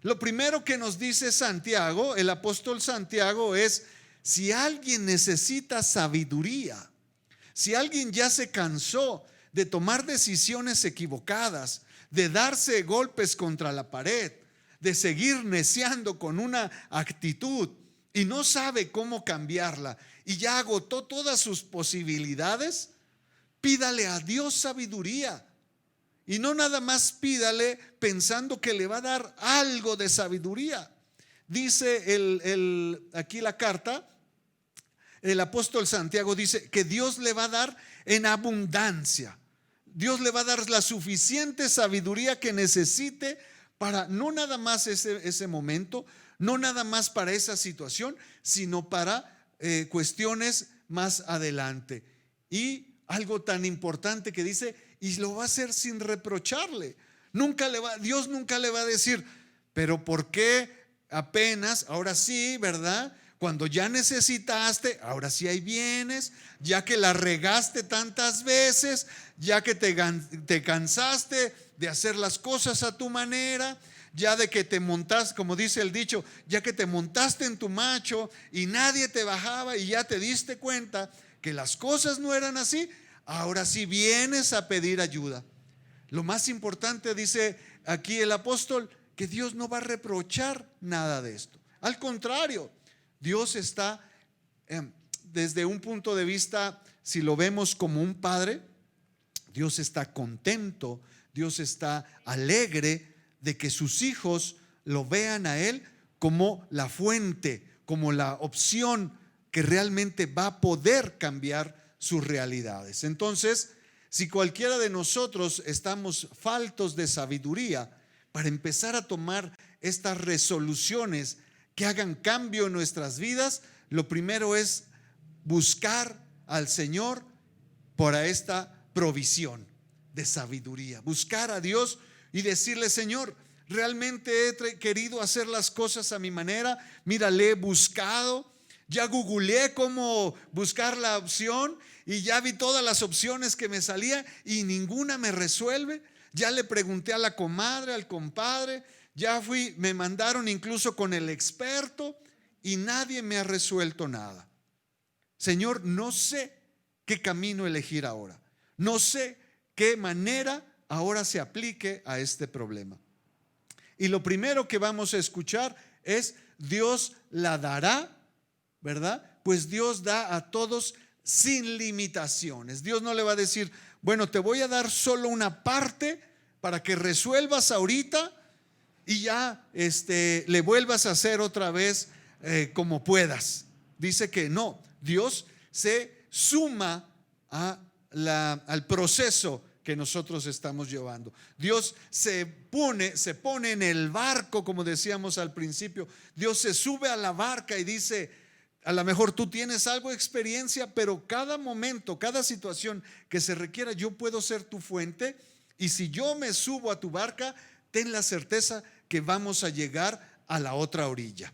Lo primero que nos dice Santiago, el apóstol Santiago, es: si alguien necesita sabiduría, si alguien ya se cansó de tomar decisiones equivocadas, de darse golpes contra la pared, de seguir neciando con una actitud y no sabe cómo cambiarla y ya agotó todas sus posibilidades, pídale a Dios sabiduría. Y no nada más pídale pensando que le va a dar algo de sabiduría. Dice aquí la carta, el apóstol Santiago dice que Dios le va a dar en abundancia. Dios le va a dar la suficiente sabiduría que necesite para no nada más ese momento, no nada más para esa situación, sino para cuestiones más adelante. Y algo tan importante que dice: y lo va a hacer sin reprocharle. Dios nunca le va a decir: pero ¿por qué apenas, ahora sí, verdad? Cuando ya necesitaste, ahora sí ahí vienes, ya que la regaste tantas veces, ya que te cansaste de hacer las cosas a tu manera, ya de que te montaste, como dice el dicho, ya que te montaste en tu macho y nadie te bajaba y ya te diste cuenta que las cosas no eran así, ahora sí vienes a pedir ayuda. Lo más importante, dice aquí el apóstol, que Dios no va a reprochar nada de esto. Al contrario, Dios está desde un punto de vista, si lo vemos como un padre, Dios está contento, Dios está alegre de que sus hijos lo vean a Él como la fuente, como la opción que realmente va a poder cambiar sus realidades. Entonces, si cualquiera de nosotros estamos faltos de sabiduría para empezar a tomar estas resoluciones que hagan cambio en nuestras vidas, lo primero es buscar al Señor para esta provisión de sabiduría. Buscar a Dios y decirle: Señor, realmente he querido hacer las cosas a mi manera. Mira, le he buscado, ya googleé cómo buscar la opción y ya vi todas las opciones que me salían y ninguna me resuelve. Ya le pregunté a la comadre, al compadre, ya me mandaron incluso con el experto y nadie me ha resuelto nada. Señor, no sé qué camino elegir ahora. No sé qué manera ahora se aplique a este problema. Y lo primero que vamos a escuchar es Dios la dará, ¿verdad? Pues Dios da a todos sin limitaciones. Dios no le va a decir, bueno, te voy a dar solo una parte para que resuelvas ahorita y ya le vuelvas a hacer otra vez como puedas. Dice que no, Dios se suma al proceso que nosotros estamos llevando. Dios se pone en el barco, como decíamos al principio. Dios se sube a la barca y dice, a lo mejor tú tienes algo de experiencia, pero cada momento, cada situación que se requiera, yo puedo ser tu fuente, y si yo me subo a tu barca, ten la certeza que vamos a llegar a la otra orilla.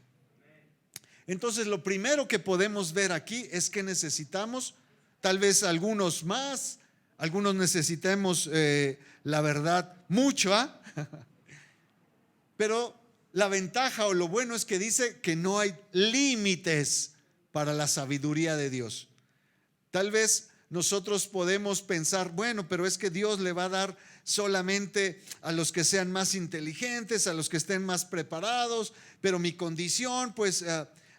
Entonces, lo primero que podemos ver aquí es que necesitamos, tal vez algunos más, algunos necesitemos la verdad mucho, pero la ventaja o lo bueno es que dice que no hay límites para la sabiduría de Dios. Tal vez nosotros podemos pensar, bueno, pero es que Dios le va a dar solamente a los que sean más inteligentes, a los que estén más preparados, pero mi condición, pues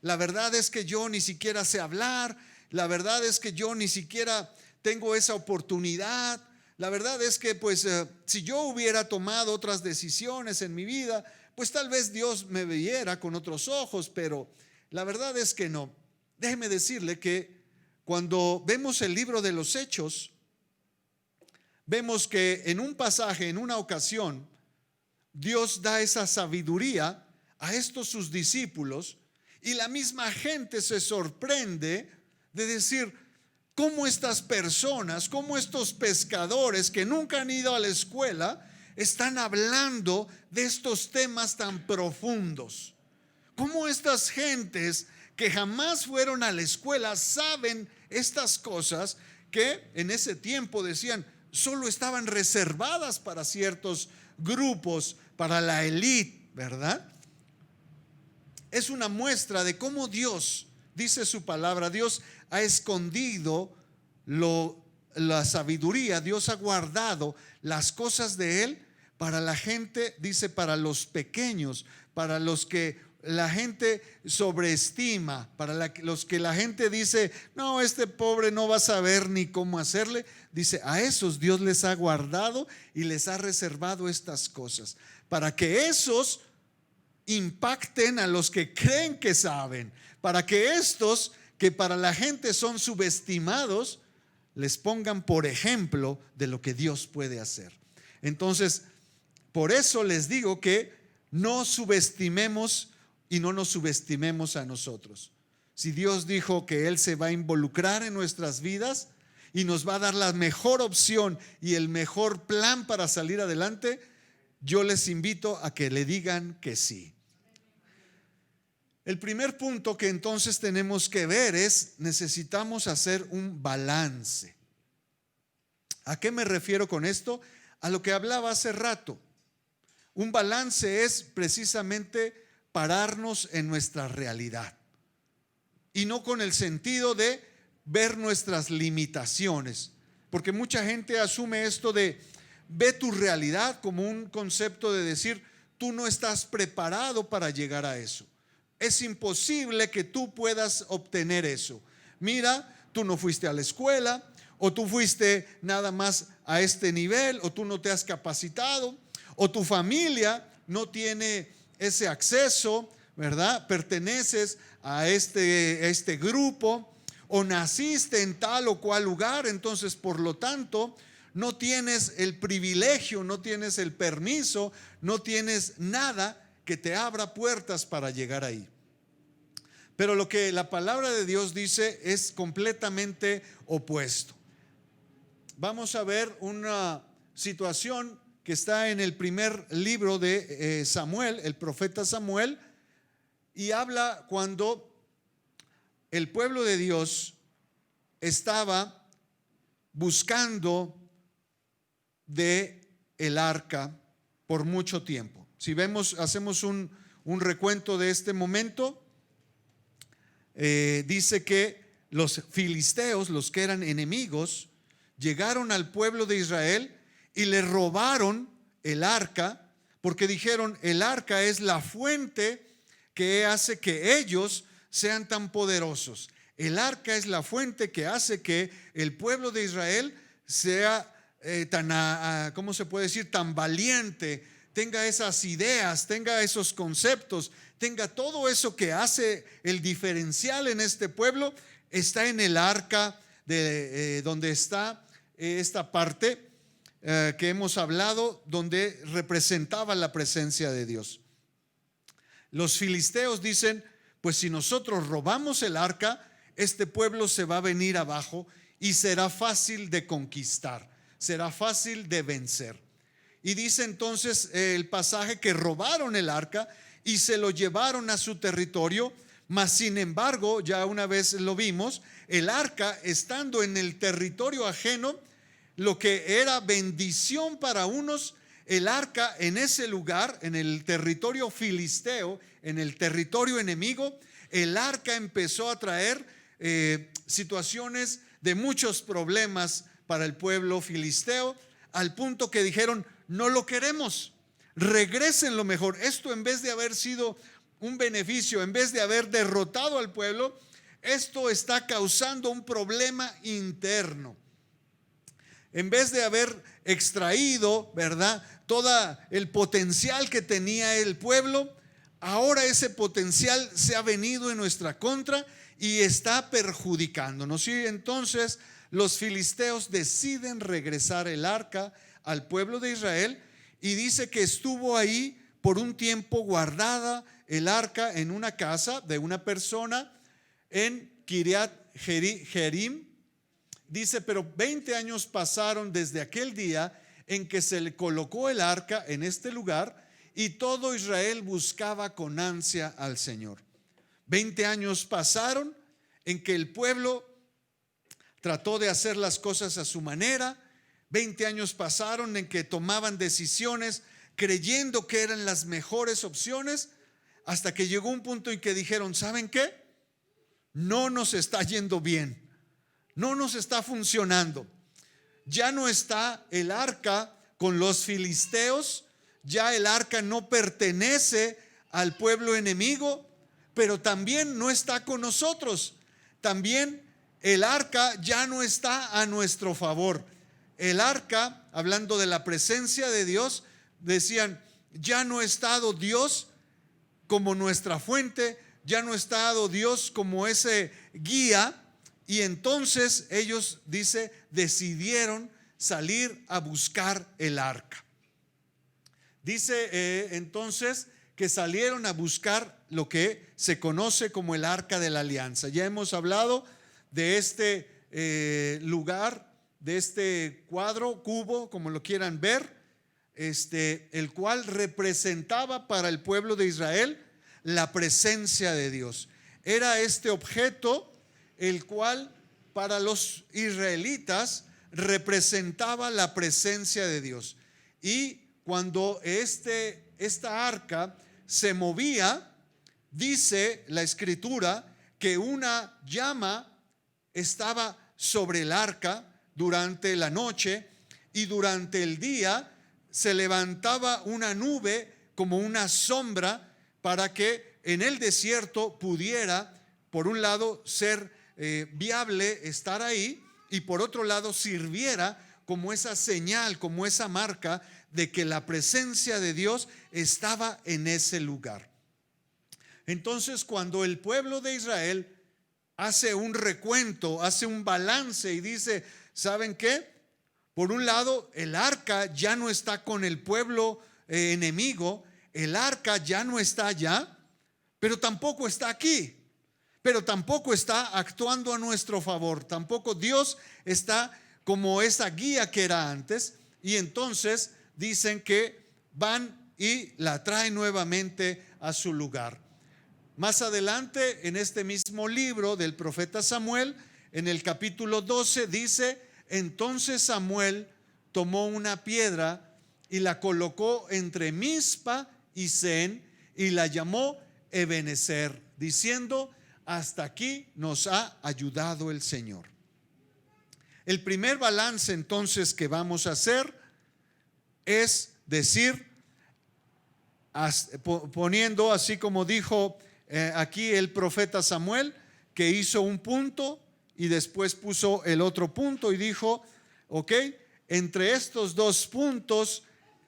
la verdad es que yo ni siquiera sé hablar, la verdad es que yo ni siquiera tengo esa oportunidad, la verdad es que pues si yo hubiera tomado otras decisiones en mi vida, pues tal vez Dios me viera con otros ojos, pero la verdad es que no. Déjeme decirle que cuando vemos el libro de los Hechos, vemos que en un pasaje, en una ocasión, Dios da esa sabiduría a estos sus discípulos, y la misma gente se sorprende de decir, ¿cómo estas personas, cómo estos pescadores que nunca han ido a la escuela están hablando de estos temas tan profundos? ¿Cómo estas gentes que jamás fueron a la escuela saben estas cosas que en ese tiempo decían solo estaban reservadas para ciertos grupos, para la élite, ¿verdad? Es una muestra de cómo Dios, dice su palabra, Dios ha escondido la sabiduría, Dios ha guardado las cosas de Él para la gente, dice, para los pequeños, para los que la gente sobreestima, para los que la gente dice, no, este pobre no va a saber ni cómo hacerle. Dice, a esos Dios les ha guardado y les ha reservado estas cosas, para que esos impacten a los que creen que saben, para que estos que para la gente son subestimados, les pongan por ejemplo de lo que Dios puede hacer. Entonces, por eso les digo que no subestimemos y no nos subestimemos a nosotros. Si Dios dijo que Él se va a involucrar en nuestras vidas y nos va a dar la mejor opción y el mejor plan para salir adelante, yo les invito a que le digan que sí. El primer punto que entonces tenemos que ver es, necesitamos hacer un balance. ¿A qué me refiero con esto? A lo que hablaba hace rato. Un balance es precisamente pararnos en nuestra realidad y no con el sentido de ver nuestras limitaciones, porque mucha gente asume esto de ve tu realidad como un concepto de decir tú no estás preparado para llegar a eso, es imposible que tú puedas obtener eso. Mira, tú no fuiste a la escuela, o tú fuiste nada más a este nivel, o tú no te has capacitado, o tu familia no tiene ese acceso, ¿verdad? Perteneces a este grupo, o naciste en tal o cual lugar, entonces por lo tanto no tienes el privilegio, no tienes el permiso, no tienes nada que te abra puertas para llegar ahí. Pero lo que la palabra de Dios dice es completamente opuesto. Vamos a ver una situación que está en el primer libro de Samuel, el profeta Samuel, y habla cuando el pueblo de Dios estaba buscando de el arca por mucho tiempo. Si vemos, hacemos un recuento de este momento, dice que los filisteos, los que eran enemigos, llegaron al pueblo de Israel y le robaron el arca, porque dijeron, el arca es la fuente que hace que ellos sean tan poderosos. El arca es la fuente que hace que el pueblo de Israel sea ¿cómo se puede decir? Tan valiente, tenga esas ideas, tenga esos conceptos, tenga todo eso que hace el diferencial en este pueblo. Está en el arca de donde está esta parte que hemos hablado, donde representaba la presencia de Dios. Los filisteos dicen: pues si nosotros robamos el arca, este pueblo se va a venir abajo y será fácil de conquistar, será fácil de vencer. Y dice entonces el pasaje que robaron el arca y se lo llevaron a su territorio. Mas sin embargo, ya una vez lo vimos, el arca estando en el territorio ajeno, lo que era bendición para unos, el arca en ese lugar, en el territorio filisteo, en el territorio enemigo, el arca empezó a traer situaciones de muchos problemas para el pueblo filisteo, al punto que dijeron: no lo queremos, regrésenlo mejor. Esto, en vez de haber sido un beneficio, en vez de haber derrotado al pueblo, esto está causando un problema interno. En vez de haber extraído, ¿verdad?, todo el potencial que tenía el pueblo, ahora ese potencial se ha venido en nuestra contra y está perjudicándonos. Y entonces los filisteos deciden regresar el arca al pueblo de Israel, y dice que estuvo ahí por un tiempo guardada el arca en una casa de una persona en Kiriat Jearim. Dice: pero 20 años pasaron desde aquel día en que se le colocó el arca en este lugar, y todo Israel buscaba con ansia al Señor. 20 años pasaron en que el pueblo trató de hacer las cosas a su manera. 20 años pasaron en que tomaban decisiones creyendo que eran las mejores opciones, hasta que llegó un punto en que dijeron: ¿saben qué? No nos está yendo bien, no nos está funcionando. Ya no está el arca con los filisteos, ya el arca no pertenece al pueblo enemigo, pero también no está con nosotros. También el arca ya no está a nuestro favor. El arca, hablando de la presencia de Dios, decían: ya no ha estado Dios como nuestra fuente, ya no ha estado Dios como ese guía. Y entonces ellos, dice, decidieron salir a buscar el arca. Dice entonces que salieron a buscar lo que se conoce como el arca de la alianza. Ya hemos hablado de este lugar, de este cuadro, cubo, como lo quieran ver, el cual representaba para el pueblo de Israel la presencia de Dios. Era este objeto el cual para los israelitas representaba la presencia de Dios. Y cuando esta arca se movía, dice la escritura que una llama estaba sobre el arca durante la noche, y durante el día se levantaba una nube como una sombra, para que en el desierto pudiera, por un lado, ser viable estar ahí, y por otro lado sirviera como esa señal, como esa marca de que la presencia de Dios estaba en ese lugar. Entonces, cuando el pueblo de Israel hace un recuento, hace un balance y dice: ¿saben qué? Por un lado, el arca ya no está con el pueblo enemigo, el arca ya no está allá, pero tampoco está aquí, pero tampoco está actuando a nuestro favor, tampoco Dios está como esa guía que era antes. Y entonces dicen que van y la traen nuevamente a su lugar. Más adelante, en este mismo libro del profeta Samuel, en el capítulo 12, dice: entonces Samuel tomó una piedra y la colocó entre Mizpa y Sen, y la llamó Ebenezer, diciendo: hasta aquí nos ha ayudado el Señor. El primer balance entonces que vamos a hacer es decir: poniendo así como dijo aquí el profeta Samuel, que hizo un punto y después puso el otro punto y dijo, ok, entre estos dos puntos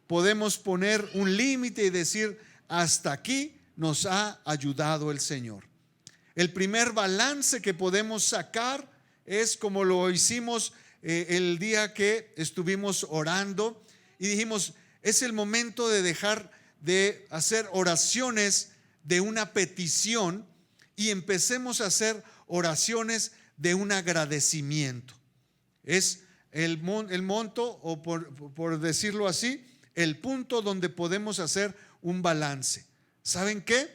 podemos poner un límite y decir, hasta aquí nos ha ayudado el Señor. El primer balance que podemos sacar es como lo hicimos el día que estuvimos orando y dijimos, es el momento de dejar de hacer oraciones de una petición y empecemos a hacer oraciones de un agradecimiento. Es el monto, o por decirlo así, el punto donde podemos hacer un balance. ¿Saben qué?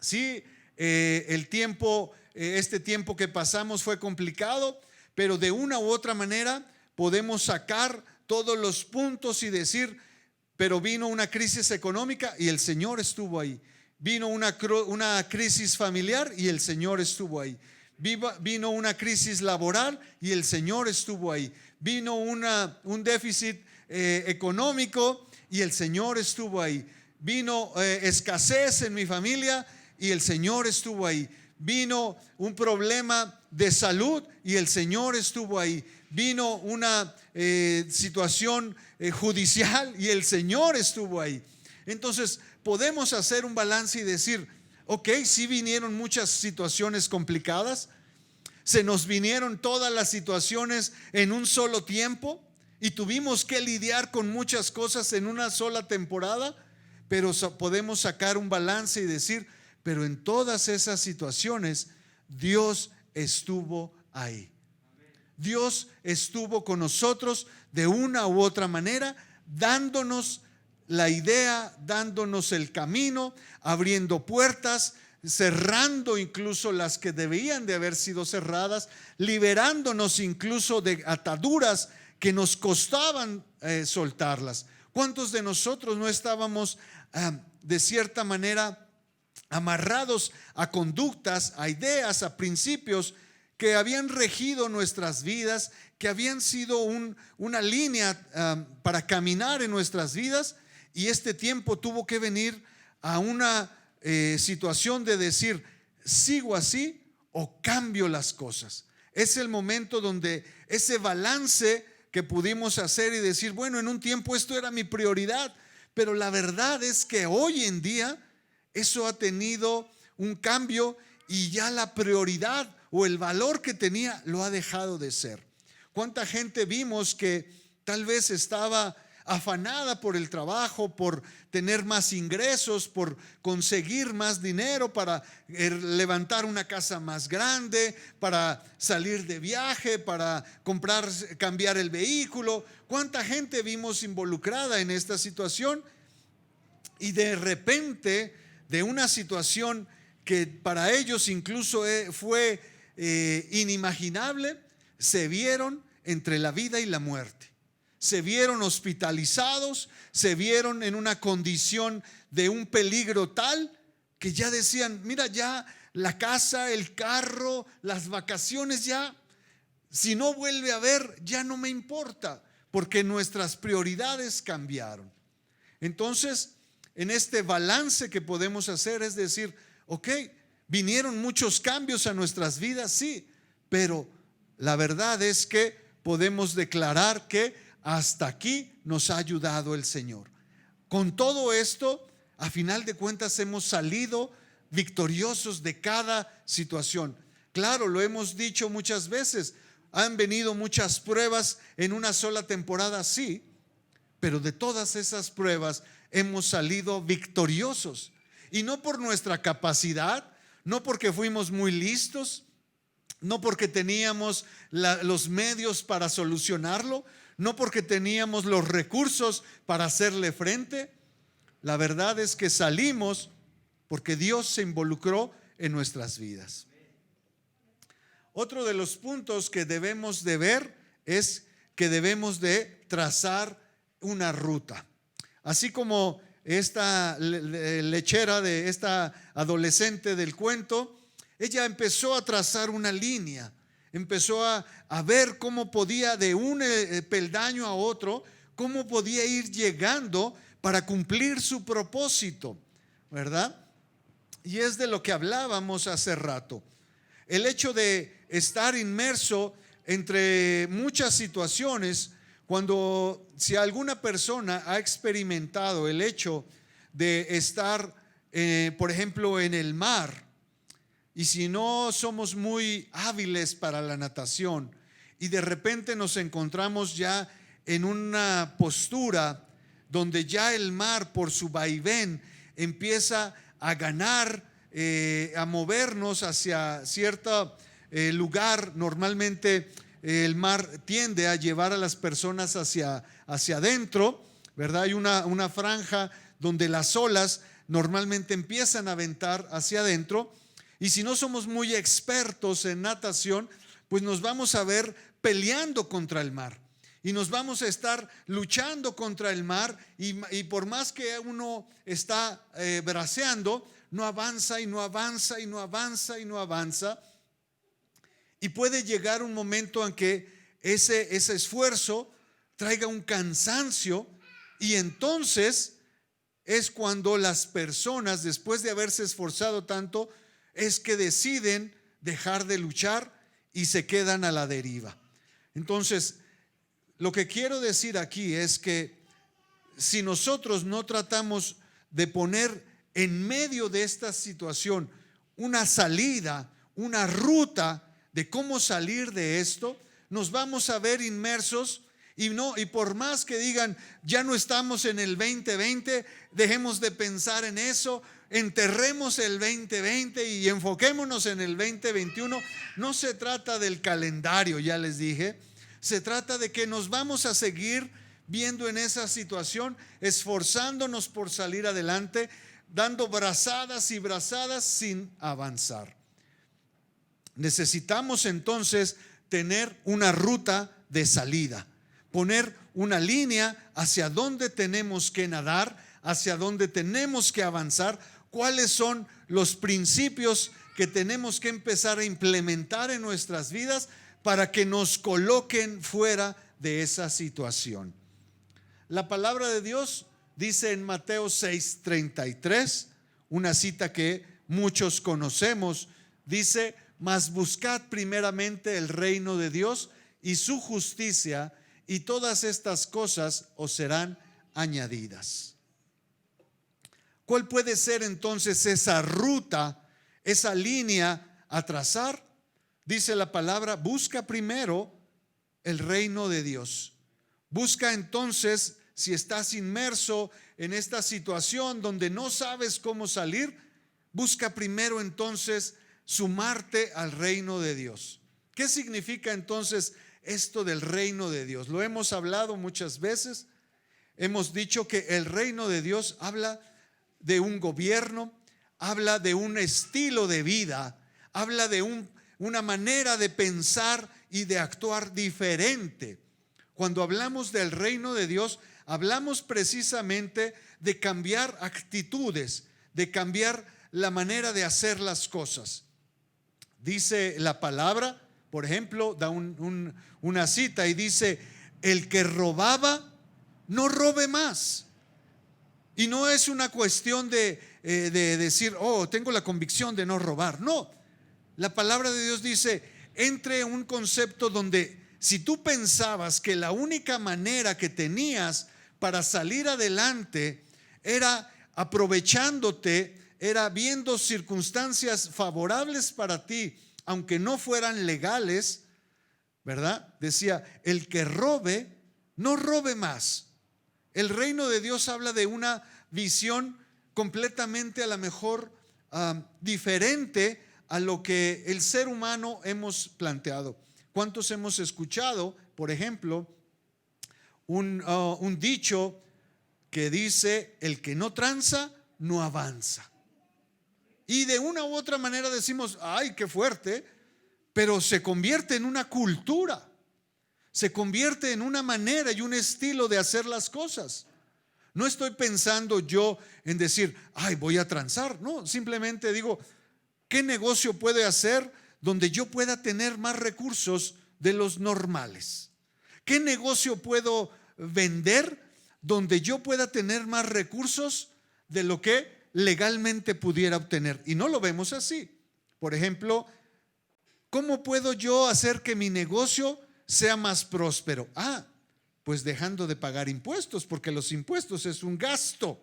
Sí, el tiempo, este tiempo que pasamos fue complicado, pero de una u otra manera podemos sacar todos los puntos y decir, pero vino una crisis económica y el Señor estuvo ahí. Vino una crisis familiar y el Señor estuvo ahí. Vino una crisis laboral y el Señor estuvo ahí. Vino un déficit económico y el Señor estuvo ahí. Vino escasez en mi familia y el Señor estuvo ahí. Vino un problema de salud y el Señor estuvo ahí. Vino una situación judicial y el Señor estuvo ahí. Entonces podemos hacer un balance y decir, ok, sí vinieron muchas situaciones complicadas, se nos vinieron todas las situaciones en un solo tiempo y tuvimos que lidiar con muchas cosas en una sola temporada, pero podemos sacar un balance y decir, pero en todas esas situaciones Dios estuvo ahí. Dios estuvo con nosotros de una u otra manera, dándonos la idea, dándonos el camino, abriendo puertas, cerrando incluso las que debían de haber sido cerradas, liberándonos incluso de ataduras que nos costaban soltarlas. ¿Cuántos de nosotros no estábamos de cierta manera amarrados a conductas, a ideas, a principios que habían regido nuestras vidas, que habían sido una línea para caminar en nuestras vidas? Y este tiempo tuvo que venir a una situación de decir, ¿sigo así o cambio las cosas? Es el momento donde ese balance que pudimos hacer y decir, bueno, en un tiempo esto era mi prioridad, pero la verdad es que hoy en día eso ha tenido un cambio y ya la prioridad o el valor que tenía lo ha dejado de ser. ¿Cuánta gente vimos que tal vez estaba afanada por el trabajo, por tener más ingresos, por conseguir más dinero para levantar una casa más grande, para salir de viaje, para cambiar el vehículo? ¿Cuánta gente vimos involucrada en esta situación? Y de repente, de una situación que para ellos incluso fue inimaginable, se vieron entre la vida y la muerte. Se vieron hospitalizados, se vieron en una condición de un peligro tal que ya decían, mira, ya la casa, el carro, las vacaciones, ya si no vuelve a haber, ya no me importa, porque nuestras prioridades cambiaron. Entonces, en este balance que podemos hacer es decir, ok, vinieron muchos cambios a nuestras vidas, sí, pero la verdad es que podemos declarar que hasta aquí nos ha ayudado el Señor. Con todo esto, a final de cuentas hemos salido victoriosos de cada situación. Claro, lo hemos dicho muchas veces, han venido muchas pruebas en una sola temporada, sí, pero de todas esas pruebas hemos salido victoriosos. Y no por nuestra capacidad, no porque fuimos muy listos, no porque teníamos los medios para solucionarlo, no porque teníamos los recursos para hacerle frente. La verdad es que salimos porque Dios se involucró en nuestras vidas. Otro de los puntos que debemos de ver es que debemos de trazar una ruta. Así como esta lechera de esta adolescente del cuento, ella empezó a trazar una línea, empezó a ver cómo podía de un peldaño a otro, cómo podía ir llegando para cumplir su propósito, ¿verdad? Y es de lo que hablábamos hace rato. El hecho de estar inmerso entre muchas situaciones, si alguna persona ha experimentado el hecho de estar, por ejemplo, en el mar, y si no somos muy hábiles para la natación y de repente nos encontramos ya en una postura donde ya el mar por su vaivén empieza a ganar, a movernos hacia cierto lugar. Normalmente el mar tiende a llevar a las personas hacia adentro, ¿verdad? Hay una franja donde las olas normalmente empiezan a aventar hacia adentro, y si no somos muy expertos en natación, pues nos vamos a ver peleando contra el mar. Y nos vamos a estar luchando contra el mar, y por más que uno está braceando, no avanza y no avanza y no avanza y no avanza. Y puede llegar un momento en que ese esfuerzo traiga un cansancio, y entonces es cuando las personas, después de haberse esforzado tanto, es que deciden dejar de luchar y se quedan a la deriva. Entonces, lo que quiero decir aquí es que si nosotros no tratamos de poner en medio de esta situación una salida, una ruta de cómo salir de esto, nos vamos a ver inmersos. Y por más que digan, ya no estamos en el 2020, dejemos de pensar en eso, enterremos el 2020 y enfoquémonos en el 2021. No se trata del calendario, ya les dije. Se trata de que nos vamos a seguir viendo en esa situación, esforzándonos por salir adelante, dando brazadas y brazadas sin avanzar. Necesitamos entonces tener una ruta de salida, poner una línea hacia dónde tenemos que nadar, hacia dónde tenemos que avanzar, cuáles son los principios que tenemos que empezar a implementar en nuestras vidas para que nos coloquen fuera de esa situación. La palabra de Dios dice en Mateo 6:33, una cita que muchos conocemos, dice: mas buscad primeramente el reino de Dios y su justicia, y todas estas cosas os serán añadidas. ¿Cuál puede ser entonces esa ruta, esa línea a trazar? Dice la palabra: busca primero el reino de Dios. Busca entonces, si estás inmerso en esta situación donde no sabes cómo salir, busca primero entonces sumarte al reino de Dios. ¿Qué significa entonces esto del reino de Dios? Lo hemos hablado muchas veces. Hemos dicho que el reino de Dios habla de un gobierno, habla de un estilo de vida, habla de una manera de pensar y de actuar diferente. Cuando hablamos del reino de Dios, hablamos precisamente de cambiar actitudes, de cambiar la manera de hacer las cosas. Dice la palabra, por ejemplo, da una cita y dice: el que robaba, no robe más. Y no es una cuestión de decir, tengo la convicción de no robar. No, la palabra de Dios dice, entre un concepto donde si tú pensabas que la única manera que tenías para salir adelante era aprovechándote, era viendo circunstancias favorables para ti, aunque no fueran legales, ¿verdad? Decía, el que robe, no robe más. El reino de Dios habla de una visión completamente, a lo mejor diferente a lo que el ser humano hemos planteado. ¿Cuántos hemos escuchado, por ejemplo, un dicho que dice: el que no tranza, no avanza? Y de una u otra manera decimos, ay, qué fuerte, pero se convierte en una cultura, se convierte en una manera y un estilo de hacer las cosas. No estoy pensando yo en decir, ay, voy a transar. No, simplemente digo, ¿qué negocio puede hacer donde yo pueda tener más recursos de los normales? ¿Qué negocio puedo vender donde yo pueda tener más recursos de lo que legalmente pudiera obtener. Y no lo vemos así. Por ejemplo, ¿cómo puedo yo hacer que mi negocio sea más próspero? Pues dejando de pagar impuestos, porque los impuestos es un gasto.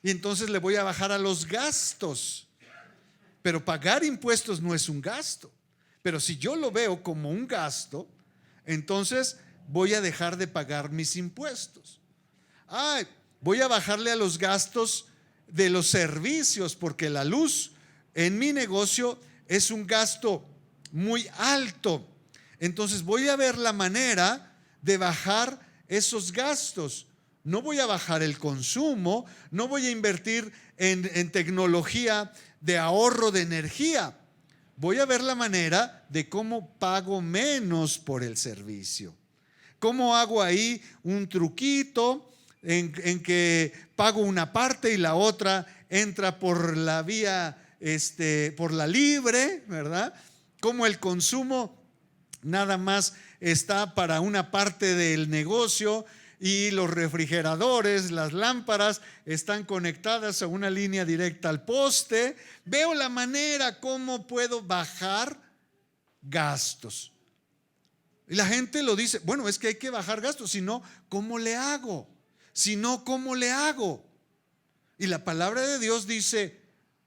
Y entonces le voy a bajar a los gastos. Pero pagar impuestos no es un gasto. Pero si yo lo veo como un gasto, entonces voy a dejar de pagar mis impuestos. Voy a bajarle a los gastos de los servicios, porque la luz en mi negocio es un gasto muy alto. Entonces voy a ver la manera de bajar esos gastos. No voy a bajar el consumo, no voy a invertir en tecnología de ahorro de energía. Voy a ver la manera de cómo pago menos por el servicio. ¿Cómo hago ahí un truquito en que pago una parte y la otra entra por la vía, por la libre, ¿verdad? Cómo el consumo nada más está para una parte del negocio y los refrigeradores, las lámparas están conectadas a una línea directa al poste. Veo la manera cómo puedo bajar gastos. Y la gente lo dice, bueno, es que hay que bajar gastos, si no, ¿cómo le hago? Si no, ¿cómo le hago? Y la palabra de Dios dice,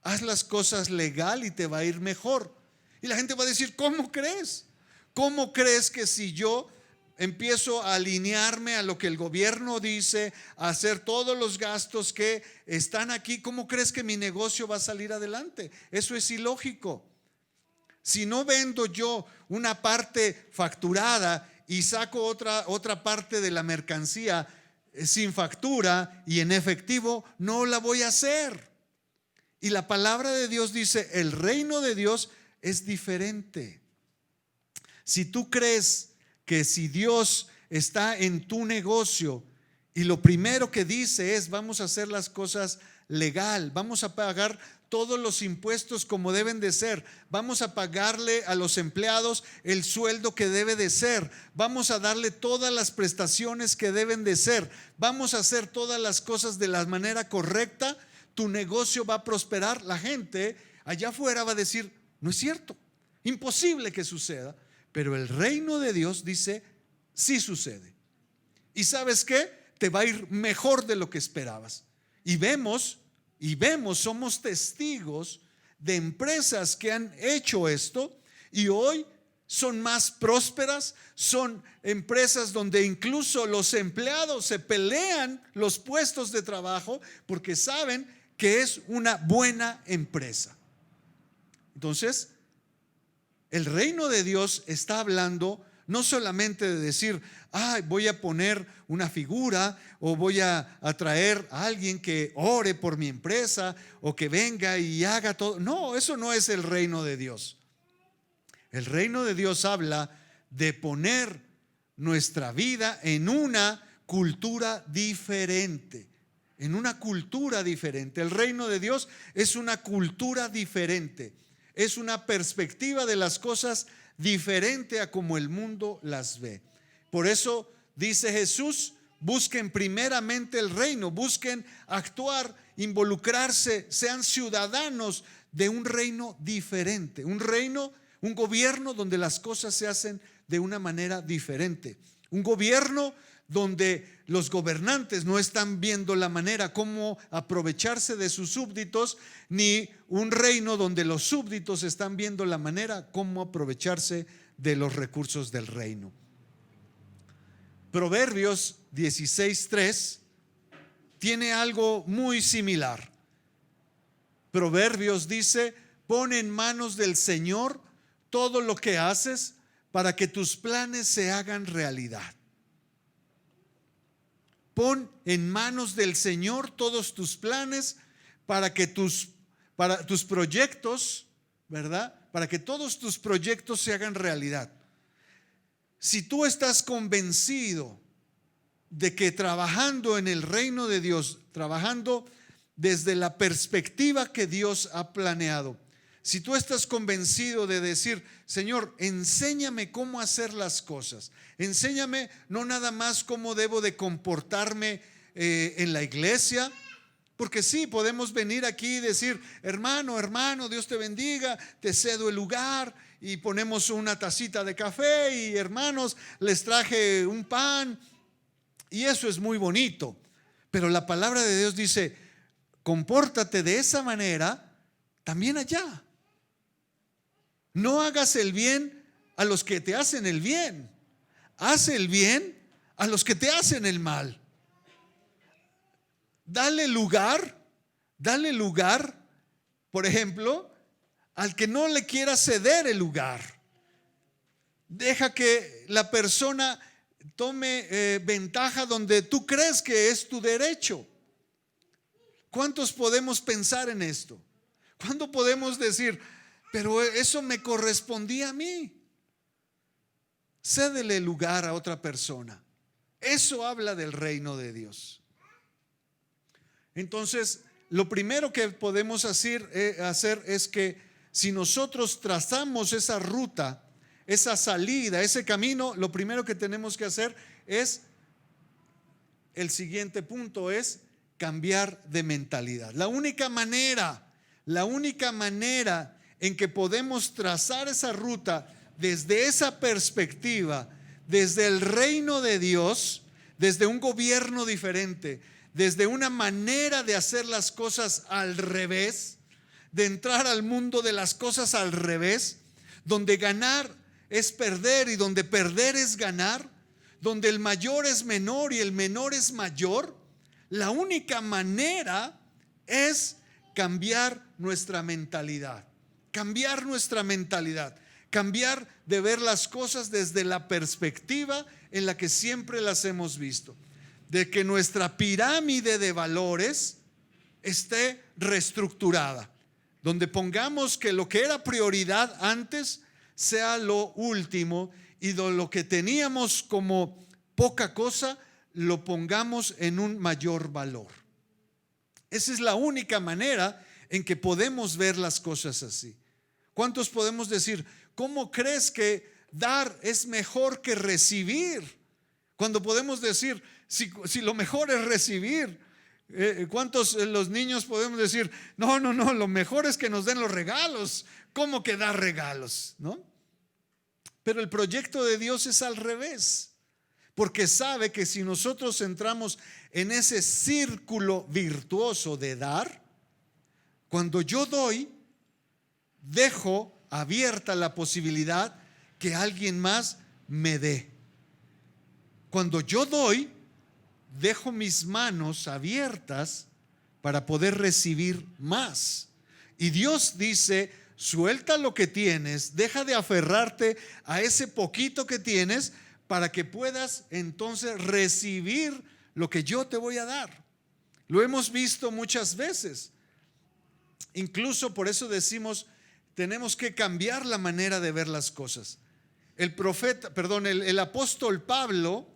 haz las cosas legal y te va a ir mejor. Y la gente va a decir, ¿cómo crees? ¿Cómo crees que si yo empiezo a alinearme a lo que el gobierno dice, a hacer todos los gastos que están aquí, cómo crees que mi negocio va a salir adelante? Eso es ilógico. Si no vendo yo una parte facturada y saco otra parte de la mercancía sin factura y en efectivo, no la voy a hacer. Y la palabra de Dios dice, el reino de Dios es diferente. Si tú crees que si Dios está en tu negocio y lo primero que dice es vamos a hacer las cosas legal, vamos a pagar todos los impuestos como deben de ser, vamos a pagarle a los empleados el sueldo que debe de ser, vamos a darle todas las prestaciones que deben de ser, vamos a hacer todas las cosas de la manera correcta, tu negocio va a prosperar. La gente allá afuera va a decir, no es cierto, imposible que suceda. Pero el reino de Dios dice, sí sucede. ¿Y sabes qué? Te va a ir mejor de lo que esperabas. Y vemos, somos testigos de empresas que han hecho esto y hoy son más prósperas, son empresas donde incluso los empleados se pelean los puestos de trabajo porque saben que es una buena empresa. Entonces, el reino de Dios está hablando no solamente de decir, voy a poner una figura o voy a traer a alguien que ore por mi empresa o que venga y haga todo. No, eso no es el reino de Dios. El reino de Dios habla de poner nuestra vida en una cultura diferente. En una cultura diferente. El reino de Dios es una cultura diferente. Es una perspectiva de las cosas diferente a como el mundo las ve. Por eso dice Jesús, busquen primeramente el reino, busquen actuar, involucrarse, sean ciudadanos de un reino diferente, un reino, un gobierno donde las cosas se hacen de una manera diferente, un gobierno donde los gobernantes no están viendo la manera cómo aprovecharse de sus súbditos, ni un reino donde los súbditos están viendo la manera cómo aprovecharse de los recursos del reino. Proverbios 16:3 tiene algo muy similar. Proverbios dice, pon en manos del Señor todo lo que haces para que tus planes se hagan realidad. Pon en manos del Señor todos tus planes para que tus proyectos, ¿verdad? Para que todos tus proyectos se hagan realidad. Si tú estás convencido de que trabajando en el reino de Dios, trabajando desde la perspectiva que Dios ha planeado, Si tú estás convencido de decir, Señor, enséñame cómo hacer las cosas, enséñame no nada más cómo debo de comportarme en la iglesia, porque sí, podemos venir aquí y decir, hermano, Dios te bendiga, te cedo el lugar, y ponemos una tacita de café, y hermanos, les traje un pan, y eso es muy bonito. Pero la palabra de Dios dice, compórtate de esa manera también allá. No hagas el bien a los que te hacen el bien, haz el bien a los que te hacen el mal. Dale lugar, por ejemplo, al que no le quiera ceder el lugar. Deja que la persona tome ventaja donde tú crees que es tu derecho. ¿Cuántos podemos pensar en esto? ¿Cuándo podemos decir, pero eso me correspondía a mí? Cédele lugar a otra persona. Eso habla del reino de Dios. Entonces, lo primero que podemos hacer es que si nosotros trazamos esa ruta, esa salida, ese camino, lo primero que tenemos que hacer es, el siguiente punto es cambiar de mentalidad. La única manera en que podemos trazar esa ruta desde esa perspectiva, desde el reino de Dios, desde un gobierno diferente, desde una manera de hacer las cosas al revés, de entrar al mundo de las cosas al revés, donde ganar es perder y donde perder es ganar, donde el mayor es menor y el menor es mayor. La única manera es cambiar nuestra mentalidad, cambiar de ver las cosas desde la perspectiva en la que siempre las hemos visto, de que nuestra pirámide de valores esté reestructurada, donde pongamos que lo que era prioridad antes sea lo último, y lo que teníamos como poca cosa lo pongamos en un mayor valor. Esa es la única manera en que podemos ver las cosas así. ¿Cuántos podemos decir, cómo crees que dar es mejor que recibir? Cuando podemos decir, si lo mejor es recibir. ¿Cuántos los niños podemos decir, no, lo mejor es que nos den los regalos? ¿Cómo que dar regalos? ¿No? Pero el proyecto de Dios es al revés, porque sabe que si nosotros entramos en ese círculo virtuoso de dar, cuando yo doy, dejo abierta la posibilidad que alguien más me dé. Cuando yo doy, dejo mis manos abiertas para poder recibir más. Y Dios dice, suelta lo que tienes, deja de aferrarte a ese poquito que tienes para que puedas entonces recibir lo que yo te voy a dar. Lo hemos visto muchas veces. Incluso por eso decimos, tenemos que cambiar la manera de ver las cosas. El apóstol Pablo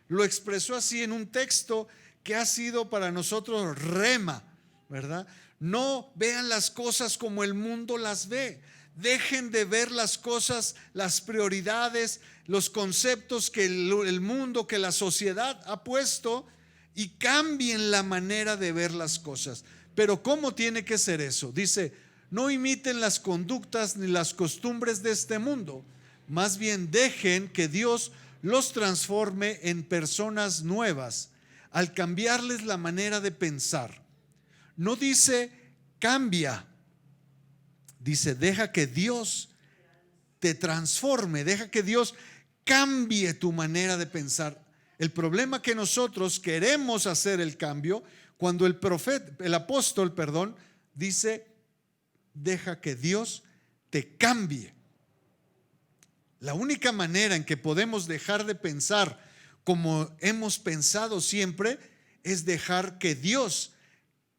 lo expresó así en un texto que ha sido para nosotros rema, ¿verdad? No vean las cosas como el mundo las ve. Dejen de ver las cosas, las prioridades, los conceptos que el mundo, que la sociedad ha puesto, y cambien la manera de ver las cosas. Pero ¿cómo tiene que ser eso? Dice, no imiten las conductas ni las costumbres de este mundo, más bien dejen que Dios los transforme en personas nuevas al cambiarles la manera de pensar. No dice cambia, dice deja que Dios te transforme, deja que Dios cambie tu manera de pensar. El problema que nosotros queremos hacer el cambio, cuando el apóstol, dice deja que Dios te cambie. La única manera en que podemos dejar de pensar como hemos pensado siempre es dejar que Dios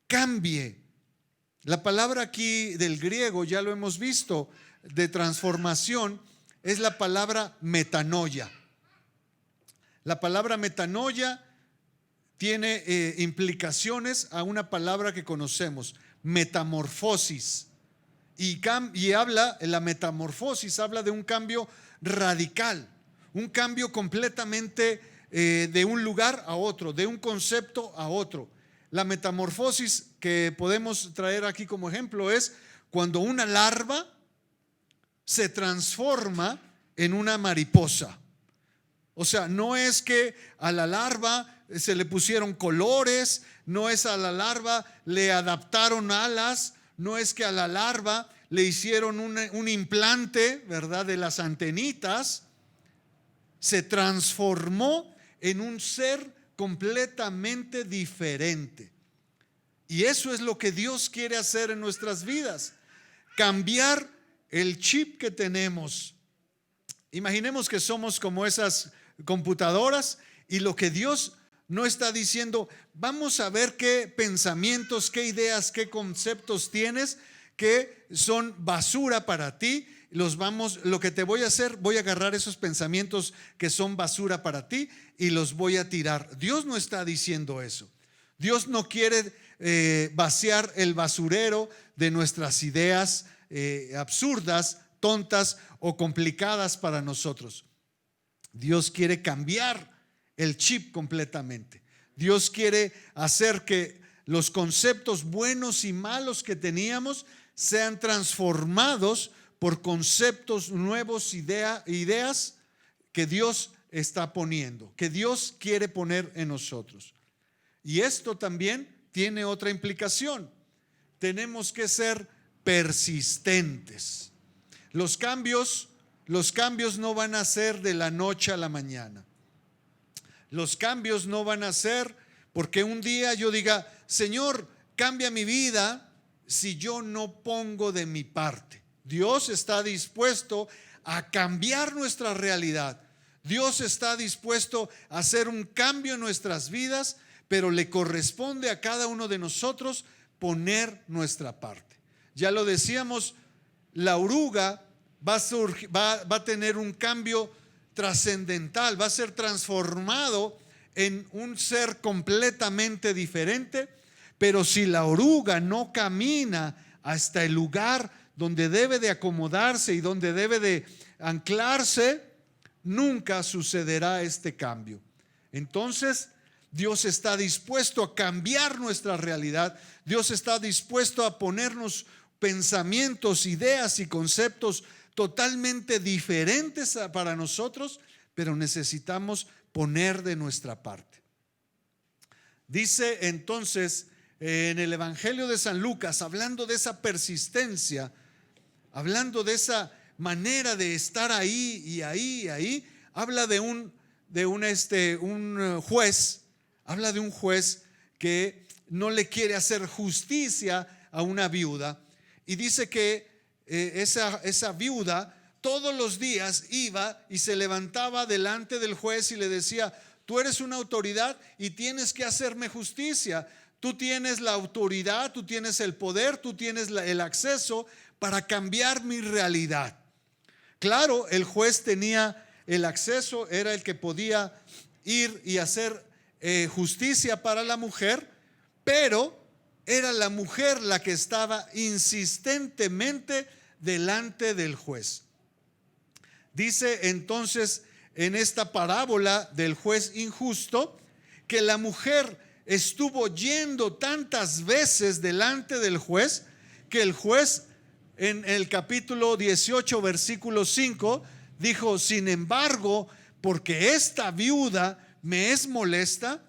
cambie. La palabra aquí del griego, ya lo hemos visto, de transformación, es la palabra metanoia. La palabra metanoia tiene implicaciones a una palabra que conocemos, metamorfosis. y habla, la metamorfosis habla de un cambio radical, un cambio completamente de un lugar a otro, de un concepto a otro. La metamorfosis que podemos traer aquí como ejemplo es cuando una larva se transforma en una mariposa. O sea, no es que a la larva se le pusieron colores, no es a la larva le adaptaron alas, no es que a la larva le hicieron un implante, ¿verdad?, de las antenitas. Se transformó en un ser completamente diferente. Y eso es lo que Dios quiere hacer en nuestras vidas, cambiar el chip que tenemos. Imaginemos que somos como esas computadoras y lo que Dios no está diciendo, vamos a ver qué pensamientos, qué ideas, qué conceptos tienes que son basura para ti. Lo que te voy a hacer, voy a agarrar esos pensamientos que son basura para ti y los voy a tirar. Dios no está diciendo eso. Dios no quiere vaciar el basurero de nuestras ideas absurdas, tontas o complicadas para nosotros. Dios quiere cambiar el chip completamente. Dios quiere hacer que los conceptos buenos y malos que teníamos sean transformados por conceptos nuevos, ideas que Dios está poniendo, que Dios quiere poner en nosotros. Y esto también tiene otra implicación. Tenemos que ser persistentes. Los cambios no van a ser de la noche a la mañana. Los cambios no van a ser porque un día yo diga, Señor, cambia mi vida, si yo no pongo de mi parte. Dios está dispuesto a cambiar nuestra realidad. Dios está dispuesto a hacer un cambio en nuestras vidas, pero le corresponde a cada uno de nosotros poner nuestra parte. Ya lo decíamos, la oruga va a tener un cambio trascendental, va a ser transformado en un ser completamente diferente, pero si la oruga no camina hasta el lugar donde debe de acomodarse y donde debe de anclarse, nunca sucederá este cambio. Entonces, Dios está dispuesto a cambiar nuestra realidad. Dios está dispuesto a ponernos pensamientos, ideas y conceptos totalmente diferentes para nosotros, pero necesitamos poner de nuestra parte. Dice entonces en el Evangelio de San Lucas, hablando de esa persistencia, hablando de esa manera de estar ahí y ahí y ahí, habla de un juez. Habla de un juez que no le quiere hacer justicia a una viuda y dice que esa viuda todos los días iba y se levantaba delante del juez y le decía, tú eres una autoridad y tienes que hacerme justicia. Tú tienes la autoridad, tú tienes el poder, tú tienes el acceso para cambiar mi realidad. Claro, el juez tenía el acceso, era el que podía ir y hacer justicia para la mujer, pero era la mujer la que estaba insistentemente delante del juez. Dice entonces en esta parábola del juez injusto que la mujer estuvo yendo tantas veces delante del juez que el juez en el capítulo 18 versículo 5 dijo, sin embargo, porque esta viuda me es molesta,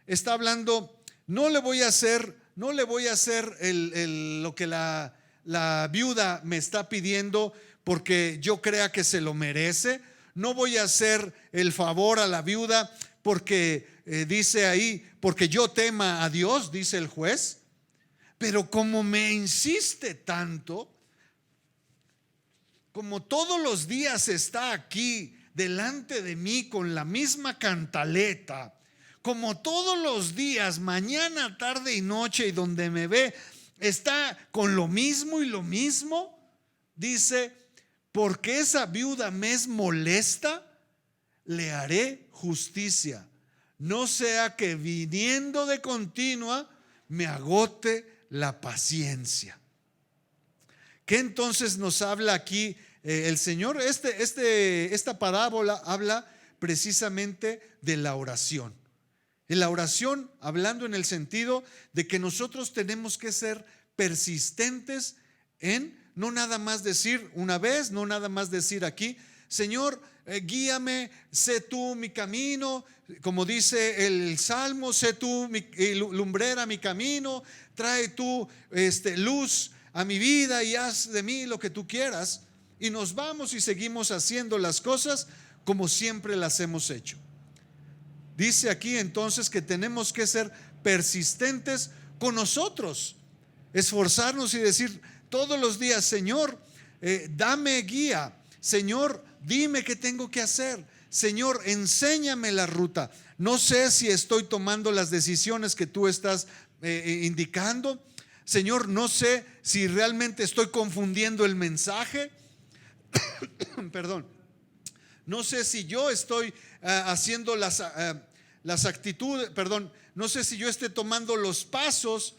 está hablando, no le voy a hacer lo que la viuda me está pidiendo porque yo crea que se lo merece. No voy a hacer el favor a la viuda porque dice ahí, porque yo tema a Dios, dice el juez. Pero como me insiste tanto, como todos los días está aquí delante de mí con la misma cantaleta, como todos los días, mañana, tarde y noche, y donde me ve, está con lo mismo y lo mismo, dice, porque esa viuda me es molesta, le haré justicia, no sea que viniendo de continua me agote la paciencia. ¿Qué entonces nos habla aquí el Señor? Esta parábola habla precisamente de la oración. En la oración, hablando en el sentido de que nosotros tenemos que ser persistentes en no nada más decir una vez, no nada más decir aquí, Señor, guíame, sé tú mi camino, como dice el Salmo, sé tú lumbrera mi camino, trae tú luz a mi vida y haz de mí lo que tú quieras. Y nos vamos y seguimos haciendo las cosas como siempre las hemos hecho. Dice aquí entonces que tenemos que ser persistentes con nosotros, esforzarnos y decir todos los días, Señor, dame guía, Señor, dime qué tengo que hacer, Señor, enséñame la ruta. No sé si estoy tomando las decisiones que tú estás indicando, Señor, no sé si realmente estoy confundiendo el mensaje. Perdón. No sé si yo estoy haciendo las actitudes, perdón, no sé si yo esté tomando los pasos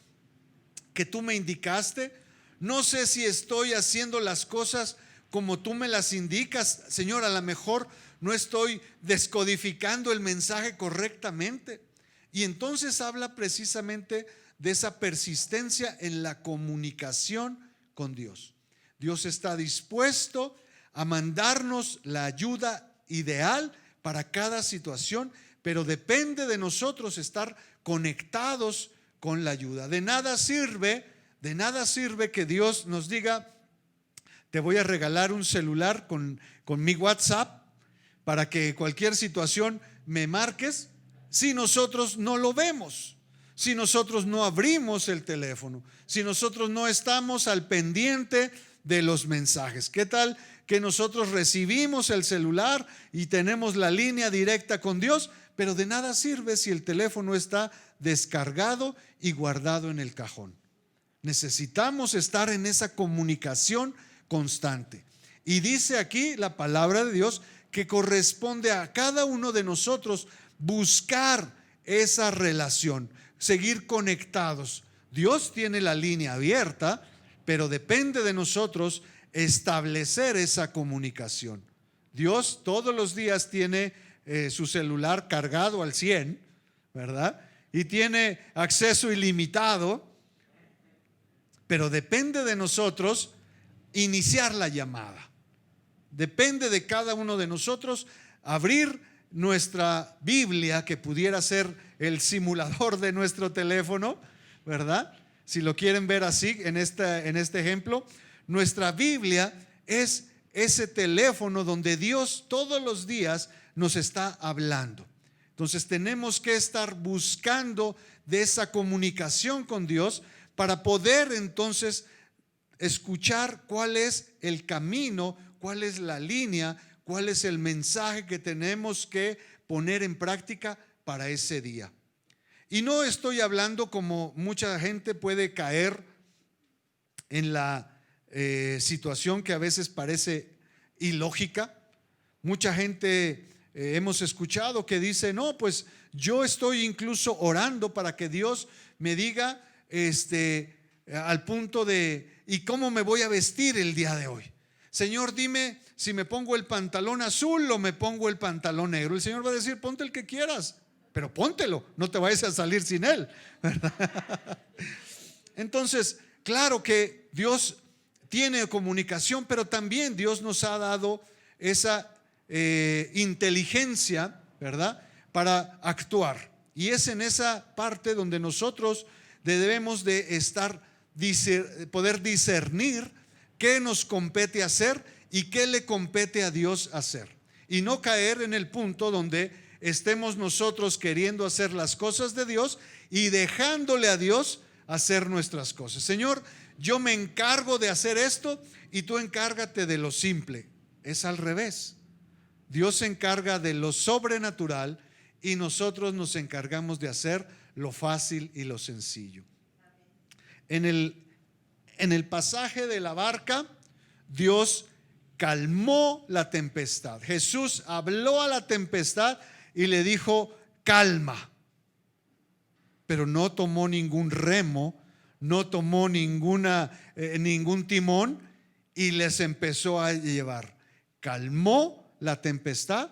que tú me indicaste. No sé si estoy haciendo las cosas como tú me las indicas. Señor, a lo mejor no estoy descodificando el mensaje correctamente. Y entonces habla precisamente de esa persistencia en la comunicación con Dios. Dios está dispuesto a mandarnos la ayuda ideal para cada situación, pero depende de nosotros estar conectados con la ayuda. De nada sirve que Dios nos diga, te voy a regalar un celular con mi WhatsApp para que cualquier situación me marques, si nosotros no lo vemos, si nosotros no abrimos el teléfono, si nosotros no estamos al pendiente de los mensajes. ¿Qué tal que nosotros recibimos el celular y tenemos la línea directa con Dios, pero de nada sirve si el teléfono está descargado y guardado en el cajón? Necesitamos estar en esa comunicación constante. Y dice aquí la palabra de Dios que corresponde a cada uno de nosotros buscar esa relación, seguir conectados. Dios tiene la línea abierta, pero depende de nosotros establecer esa comunicación. Dios todos los días tiene su celular cargado al 100, ¿verdad? Y tiene acceso ilimitado, pero depende de nosotros iniciar la llamada. Depende de cada uno de nosotros abrir nuestra Biblia, que pudiera ser el simulador de nuestro teléfono, ¿verdad? Si lo quieren ver así, en este ejemplo, nuestra Biblia es ese teléfono donde Dios todos los días nos está hablando. Entonces tenemos que estar buscando de esa comunicación con Dios para poder entonces escuchar cuál es el camino, cuál es la línea, cuál es el mensaje que tenemos que poner en práctica para ese día. Y no estoy hablando como mucha gente puede caer en la situación que a veces parece ilógica. Mucha gente hemos escuchado que dice, no, pues yo estoy incluso orando para que Dios me diga al punto de, ¿y cómo me voy a vestir el día de hoy? Señor, dime si me pongo el pantalón azul o me pongo el pantalón negro. El Señor va a decir, ponte el que quieras, pero póntelo, no te vayas a salir sin él, ¿verdad? Entonces, claro que Dios tiene comunicación, pero también Dios nos ha dado esa inteligencia, ¿verdad?, para actuar. Y es en esa parte donde nosotros debemos de estar, poder discernir qué nos compete hacer y qué le compete a Dios hacer. Y no caer en el punto donde estemos nosotros queriendo hacer las cosas de Dios y dejándole a Dios hacer nuestras cosas. Señor, yo me encargo de hacer esto y tú encárgate de lo simple. Es al revés. Dios se encarga de lo sobrenatural y nosotros nos encargamos de hacer lo fácil y lo sencillo. En el pasaje de la barca, Dios calmó la tempestad. Jesús habló a la tempestad y le dijo, calma. Pero no tomó ningún remo, no tomó ningún timón y les empezó a llevar. Calmó la tempestad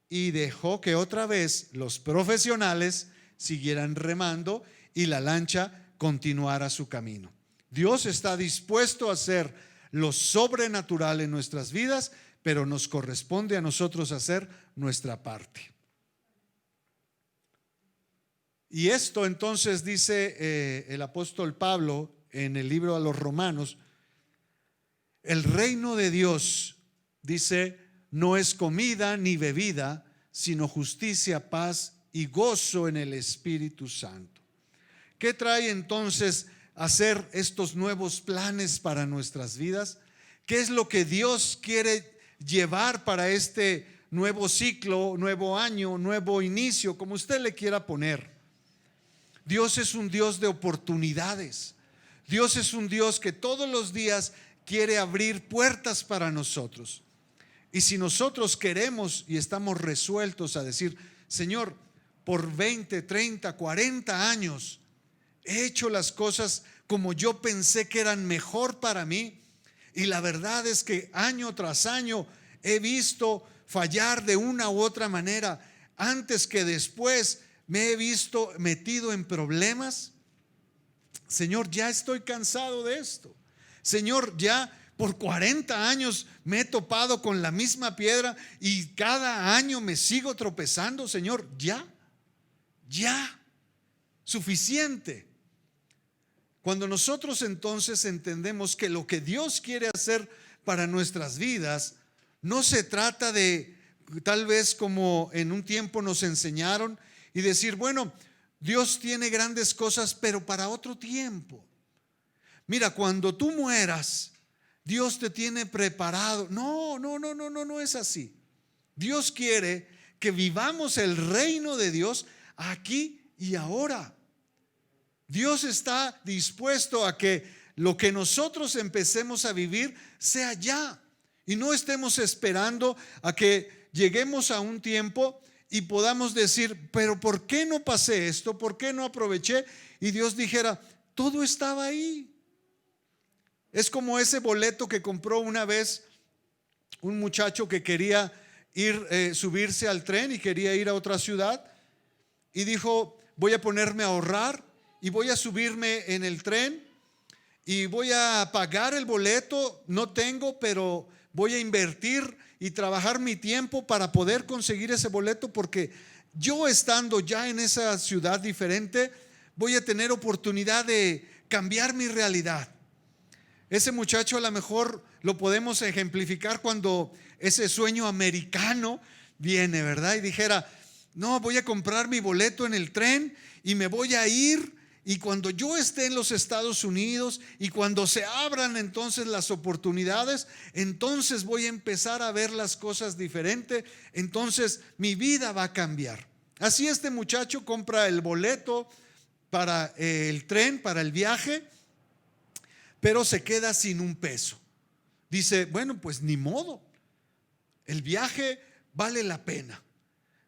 y dejó que otra vez los profesionales siguieran remando y la lancha continuara su camino. Dios está dispuesto a hacer lo sobrenatural en nuestras vidas, pero nos corresponde a nosotros hacer nuestra parte. Y esto entonces dice el apóstol Pablo en el libro a los Romanos: el reino de Dios, dice, no es comida ni bebida, sino justicia, paz y gozo en el Espíritu Santo. ¿Qué trae entonces hacer estos nuevos planes para nuestras vidas? ¿Qué es lo que Dios quiere llevar para este nuevo ciclo, nuevo año, nuevo inicio, como usted le quiera poner? Dios es un Dios de oportunidades. Dios es un Dios que todos los días quiere abrir puertas para nosotros. Y si nosotros queremos y estamos resueltos a decir: Señor, por 20, 30, 40 años he hecho las cosas como yo pensé que eran mejor para mí, y la verdad es que año tras año he visto fallar de una u otra manera. Antes que después me he visto metido en problemas. Señor, ya estoy cansado de esto. Señor, ya por 40 años me he topado con la misma piedra y cada año me sigo tropezando. Señor, ya suficiente. Cuando nosotros entonces entendemos que lo que Dios quiere hacer para nuestras vidas no se trata de, tal vez como en un tiempo nos enseñaron, y decir: bueno, Dios tiene grandes cosas, pero para otro tiempo. Mira, cuando tú mueras, Dios te tiene preparado. No es así. Dios quiere que vivamos el reino de Dios aquí y ahora. Dios está dispuesto a que lo que nosotros empecemos a vivir sea ya, y no estemos esperando a que lleguemos a un tiempo y podamos decir: pero ¿por qué no pasé esto? ¿Por qué no aproveché? Y Dios dijera: todo estaba ahí. Es como ese boleto que compró una vez un muchacho que quería subirse al tren y quería ir a otra ciudad, y dijo: voy a ponerme a ahorrar y voy a subirme en el tren y voy a pagar el boleto. No tengo, pero voy a invertir y trabajar mi tiempo para poder conseguir ese boleto, porque yo, estando ya en esa ciudad diferente, voy a tener oportunidad de cambiar mi realidad. Ese muchacho a lo mejor lo podemos ejemplificar cuando ese sueño americano viene, ¿verdad? Y dijera: no, voy a comprar mi boleto en el tren y me voy a ir, y cuando yo esté en los Estados Unidos y cuando se abran entonces las oportunidades, entonces voy a empezar a ver las cosas diferente, entonces mi vida va a cambiar. Así este muchacho compra el boleto para el tren, para el viaje, pero se queda sin un peso. Dice: bueno, pues ni modo, el viaje vale la pena.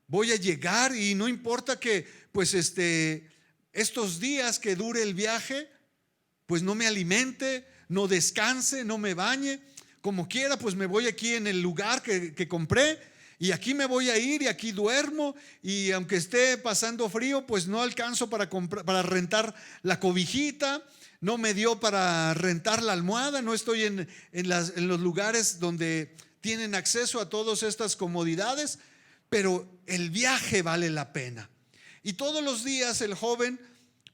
Voy a llegar y no importa que pues estos días que dure el viaje, pues no me alimente, no descanse, no me bañe. Como quiera, pues me voy aquí en el lugar que compré, y aquí me voy a ir y aquí duermo, y aunque esté pasando frío, pues no alcanzo para rentar la cobijita, no me dio para rentar la almohada, no estoy en los lugares donde tienen acceso a todas estas comodidades, pero el viaje vale la pena. Y todos los días el joven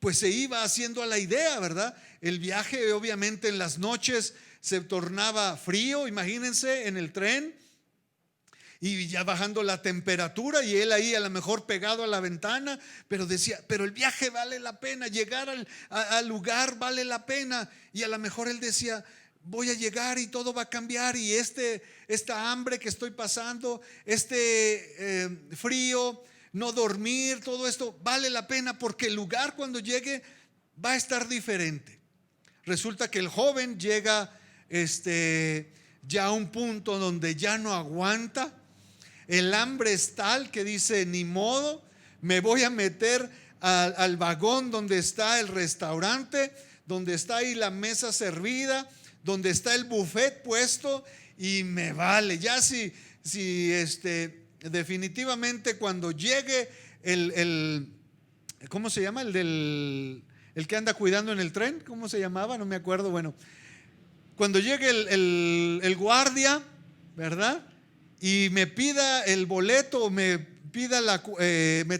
pues se iba haciendo a la idea, ¿verdad? El viaje obviamente en las noches se tornaba frío, imagínense, en el tren, y ya bajando la temperatura, y él ahí a lo mejor pegado a la ventana, pero decía: pero el viaje vale la pena, llegar al lugar vale la pena. Y a lo mejor él decía: voy a llegar y todo va a cambiar, y esta hambre que estoy pasando, frío, no dormir, todo esto vale la pena, porque el lugar cuando llegue va a estar diferente. Resulta que el joven llega ya a un punto donde ya no aguanta. El hambre es tal que dice: ni modo, me voy a meter al vagón donde está el restaurante, donde está ahí la mesa servida, donde está el buffet puesto y me vale. Ya si definitivamente cuando llegue ¿cómo se llama? El que anda cuidando en el tren, ¿cómo se llamaba? No me acuerdo. Bueno, cuando llegue el guardia, ¿verdad? Y me pida el boleto o me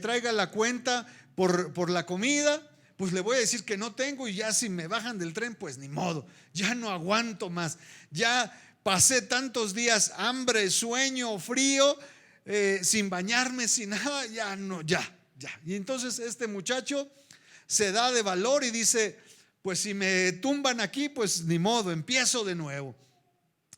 traiga la cuenta por la comida, pues le voy a decir que no tengo, y ya si me bajan del tren, pues ni modo, ya no aguanto más. Ya pasé tantos días, hambre, sueño, frío, sin bañarme, sin nada, ya no, ya. Y entonces este muchacho se da de valor y dice, pues si me tumban aquí, pues ni modo, empiezo de nuevo.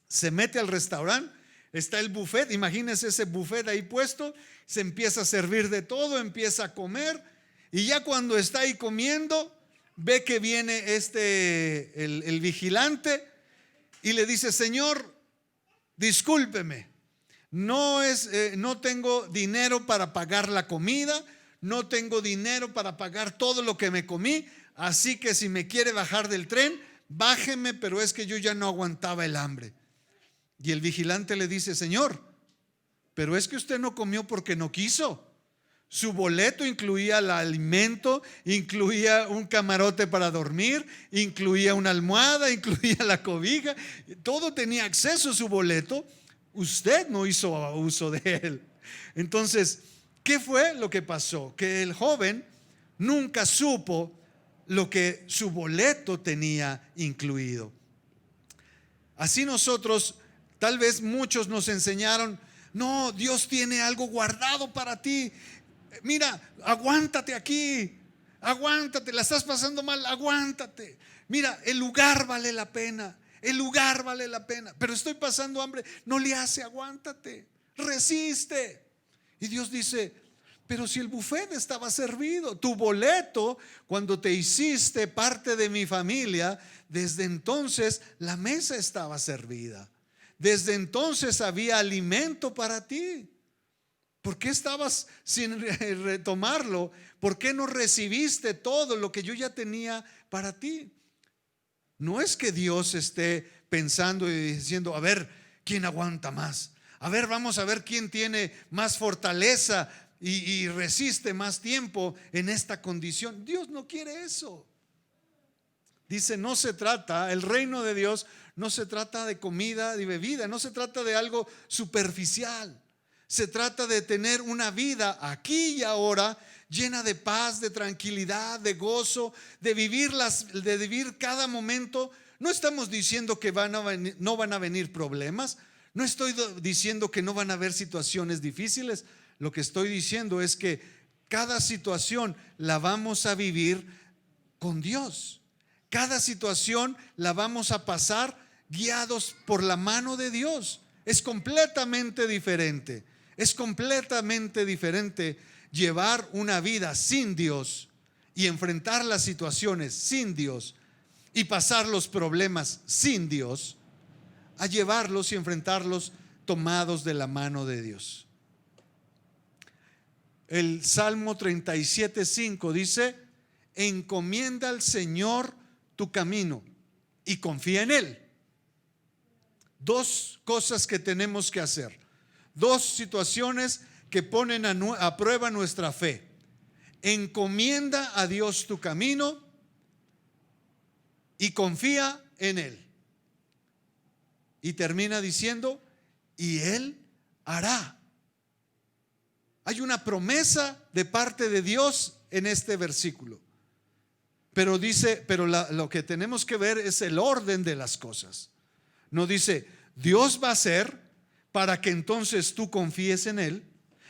Se mete al restaurante, está el buffet, imagínense ese buffet ahí puesto, se empieza a servir de todo, empieza a comer, y ya cuando está ahí comiendo, ve que viene el vigilante y le dice, señor, discúlpeme, no tengo dinero para pagar la comida, no tengo dinero para pagar todo lo que me comí, así que si me quiere bajar del tren, bájeme, pero es que yo ya no aguantaba el hambre. Y el vigilante le dice, señor, pero es que usted no comió porque no quiso. Su boleto incluía el alimento, incluía un camarote para dormir, incluía una almohada, incluía la cobija, todo tenía acceso a su boleto. Usted no hizo uso de él. Entonces, ¿qué fue lo que pasó? Que el joven nunca supo lo que su boleto tenía incluido. Así nosotros, tal vez muchos nos enseñaron, no, Dios tiene algo guardado para ti. Mira, aguántate aquí, aguántate, la estás pasando mal, aguántate. Mira, el lugar vale la pena, el lugar vale la pena, pero estoy pasando hambre, no le hace, aguántate, resiste. Y Dios dice, pero si el buffet estaba servido, tu boleto, cuando te hiciste parte de mi familia, desde entonces la mesa estaba servida. Desde entonces había alimento para ti. ¿Por qué estabas sin retomarlo? ¿Por qué no recibiste todo lo que yo ya tenía para ti? No es que Dios esté pensando y diciendo, a ver, ¿quién aguanta más? A ver, vamos a ver quién tiene más fortaleza y resiste más tiempo en esta condición. Dios no quiere eso. Dice, no se trata, el reino de Dios no se trata de comida y bebida, no se trata de algo superficial. Se trata de tener una vida aquí y ahora llena de paz, de tranquilidad, de gozo, de vivir cada momento. No estamos diciendo que no van a venir problemas, no estoy diciendo que no van a haber situaciones difíciles. Lo que estoy diciendo es que cada situación la vamos a vivir con Dios. Cada situación la vamos a pasar guiados por la mano de Dios. Es completamente diferente. Es completamente diferente llevar una vida sin Dios y enfrentar las situaciones sin Dios y pasar los problemas sin Dios, a llevarlos y enfrentarlos tomados de la mano de Dios. El Salmo 37:5 dice, encomienda al Señor tu camino y confía en Él. Dos cosas que tenemos que hacer, dos situaciones que ponen a prueba nuestra fe. Encomienda a Dios tu camino y confía en Él. Y termina diciendo, y Él hará. Hay una promesa de parte de Dios en este versículo. Pero dice, lo que tenemos que ver es el orden de las cosas. No dice, Dios va a hacer para que entonces tú confíes en Él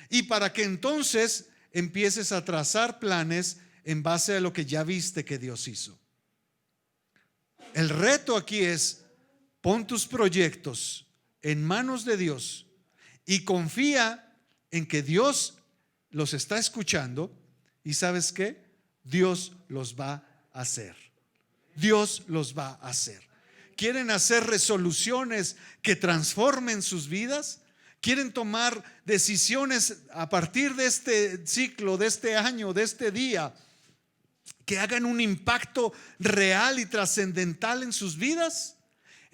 y para que entonces empieces a trazar planes en base a lo que ya viste que Dios hizo. El reto aquí es, pon tus proyectos en manos de Dios y confía en que Dios los está escuchando y ¿sabes qué? Dios los va a hacer. Dios los va a hacer. ¿Quieren hacer resoluciones que transformen sus vidas? ¿Quieren tomar decisiones a partir de este ciclo, de este año, de este día, que hagan un impacto real y trascendental en sus vidas?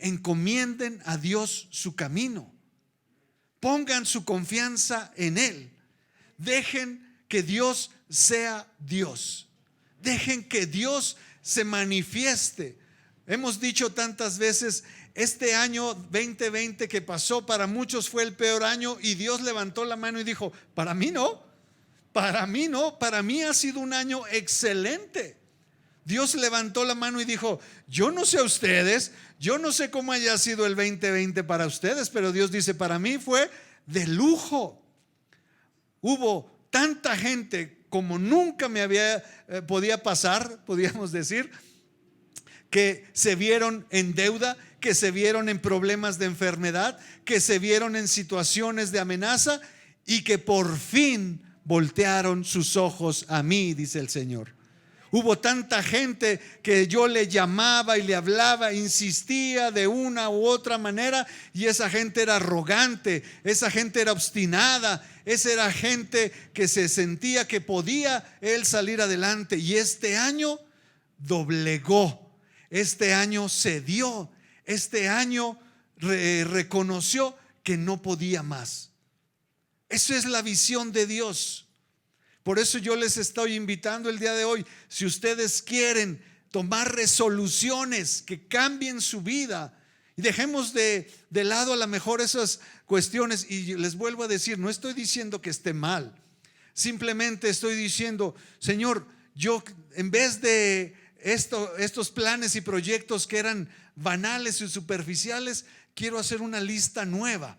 encomienden a Dios su camino. Pongan su confianza en Él. Dejen que Dios sea Dios. Dejen que Dios se manifieste. Hemos dicho tantas veces, este año 2020 que pasó para muchos fue el peor año, y Dios levantó la mano y dijo: para mí no, para mí no, para mí ha sido un año excelente. Dios levantó la mano y dijo: yo no sé a ustedes, yo no sé cómo haya sido el 2020 para ustedes, pero Dios dice: para mí fue de lujo. Hubo tanta gente como nunca me podía pasar, podríamos decir, que se vieron en deuda, que se vieron en problemas de enfermedad, que se vieron en situaciones de amenaza, y que por fin voltearon sus ojos a mí, dice el Señor. Hubo tanta gente que yo le llamaba y le hablaba, insistía de una u otra manera, y esa gente era arrogante, esa gente era obstinada, esa era gente que se sentía que podía él salir adelante. Y este año doblegó, este año cedió, este año reconoció que no podía más. Esa es la visión de Dios. Por eso yo les estoy invitando el día de hoy, si ustedes quieren tomar resoluciones que cambien su vida, y dejemos de lado a lo mejor esas cuestiones. Y les vuelvo a decir, no estoy diciendo que esté mal, simplemente estoy diciendo: Señor, yo en vez de estos planes y proyectos que eran banales y superficiales, quiero hacer una lista nueva.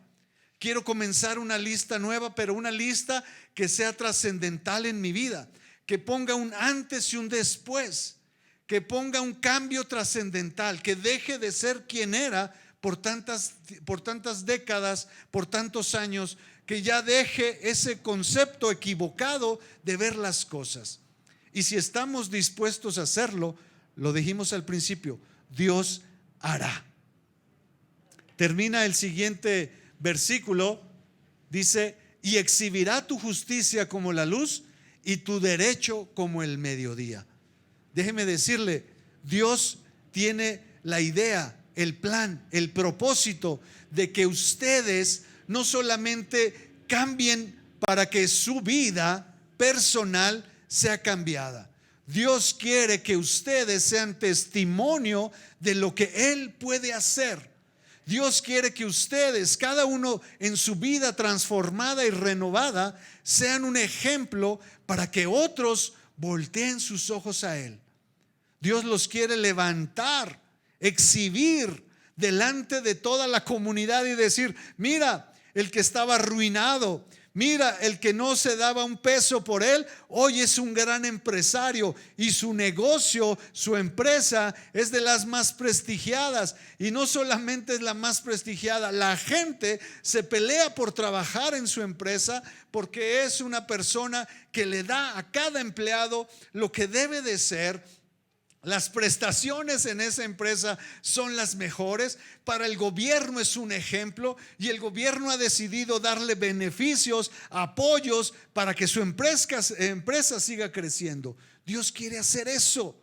Quiero comenzar una lista nueva, pero una lista que sea trascendental en mi vida, que ponga un antes y un después, que ponga un cambio trascendental, que deje de ser quien era por tantas décadas, por tantos años, que ya deje ese concepto equivocado de ver las cosas. Y si estamos dispuestos a hacerlo, lo dijimos al principio, Dios hará. Termina el siguiente versículo, dice: y exhibirá tu justicia como la luz y tu derecho como el mediodía. Déjeme decirle, Dios tiene la idea, el plan, el propósito de que ustedes no solamente cambien para que su vida personal sea cambiada. Dios quiere que ustedes sean testimonio de lo que Él puede hacer. Dios quiere que ustedes, cada uno en su vida transformada y renovada, sean un ejemplo para que otros volteen sus ojos a Él. Dios los quiere levantar, exhibir delante de toda la comunidad y decir: mira, el que estaba arruinado, mira, el que no se daba un peso por él, hoy es un gran empresario, y su negocio, su empresa es de las más prestigiadas. Y no solamente es la más prestigiada, la gente se pelea por trabajar en su empresa, porque es una persona que le da a cada empleado lo que debe de ser. Las prestaciones en esa empresa son las mejores. Para el gobierno es un ejemplo, y el gobierno ha decidido darle beneficios, apoyos, para que su empresa siga creciendo. Dios quiere hacer eso.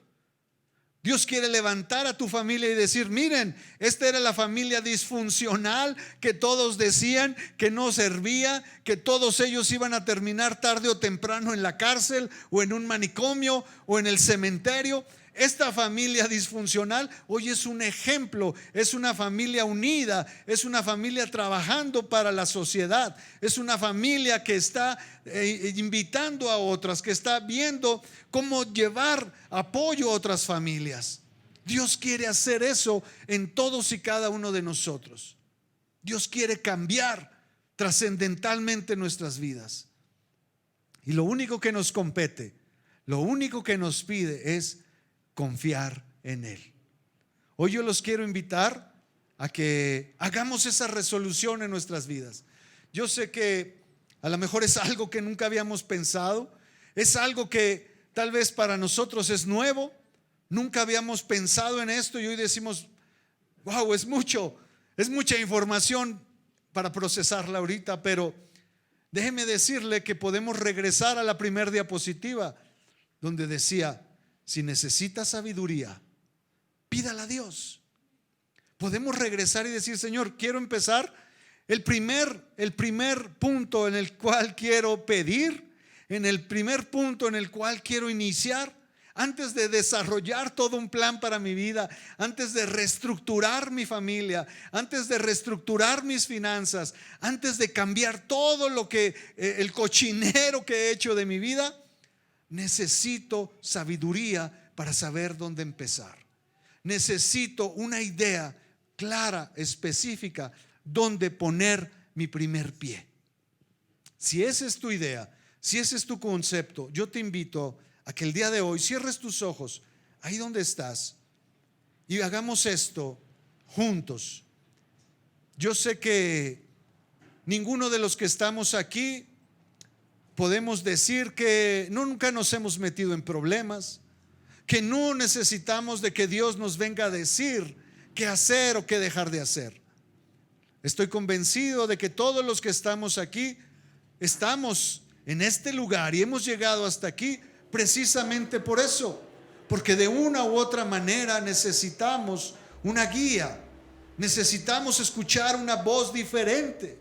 Dios quiere levantar a tu familia y decir: miren, esta era la familia disfuncional que todos decían que no servía, que todos ellos iban a terminar tarde o temprano en la cárcel, o en un manicomio, o en el cementerio. Esta familia disfuncional hoy es un ejemplo, es una familia unida, es una familia trabajando para la sociedad, es una familia que está invitando a otras, que está viendo cómo llevar apoyo a otras familias. Dios quiere hacer eso en todos y cada uno de nosotros. Dios quiere cambiar trascendentalmente nuestras vidas. Y lo único que nos compete, lo único que nos pide es confiar en Él. Hoy yo los quiero invitar a que hagamos esa resolución en nuestras vidas. Yo sé que a lo mejor es algo que nunca habíamos pensado, es algo que tal vez para nosotros es nuevo, nunca habíamos pensado en esto, y hoy decimos: wow, es mucha información para procesarla ahorita. Pero déjeme decirle que podemos regresar a la primera diapositiva, donde decía: si necesita sabiduría, pídala a Dios. podemos regresar y decir: Señor, quiero empezar. El primer punto en el cual quiero pedir, en el primer punto en el cual quiero iniciar, antes de desarrollar todo un plan para mi vida, antes de reestructurar mi familia, antes de reestructurar mis finanzas, antes de cambiar todo lo que el cochinero que he hecho de mi vida, necesito sabiduría para saber dónde empezar. Necesito una idea clara, específica, dónde poner mi primer pie. Si esa es tu idea, si ese es tu concepto, yo te invito a que el día de hoy cierres tus ojos ahí donde estás y hagamos esto juntos. Yo sé que ninguno de los que estamos aquí podemos decir que nunca nos hemos metido en problemas, que no necesitamos de que Dios nos venga a decir qué hacer o qué dejar de hacer. Estoy convencido de que todos los que estamos aquí estamos en este lugar y hemos llegado hasta aquí precisamente por eso, porque de una u otra manera necesitamos una guía, necesitamos escuchar una voz diferente,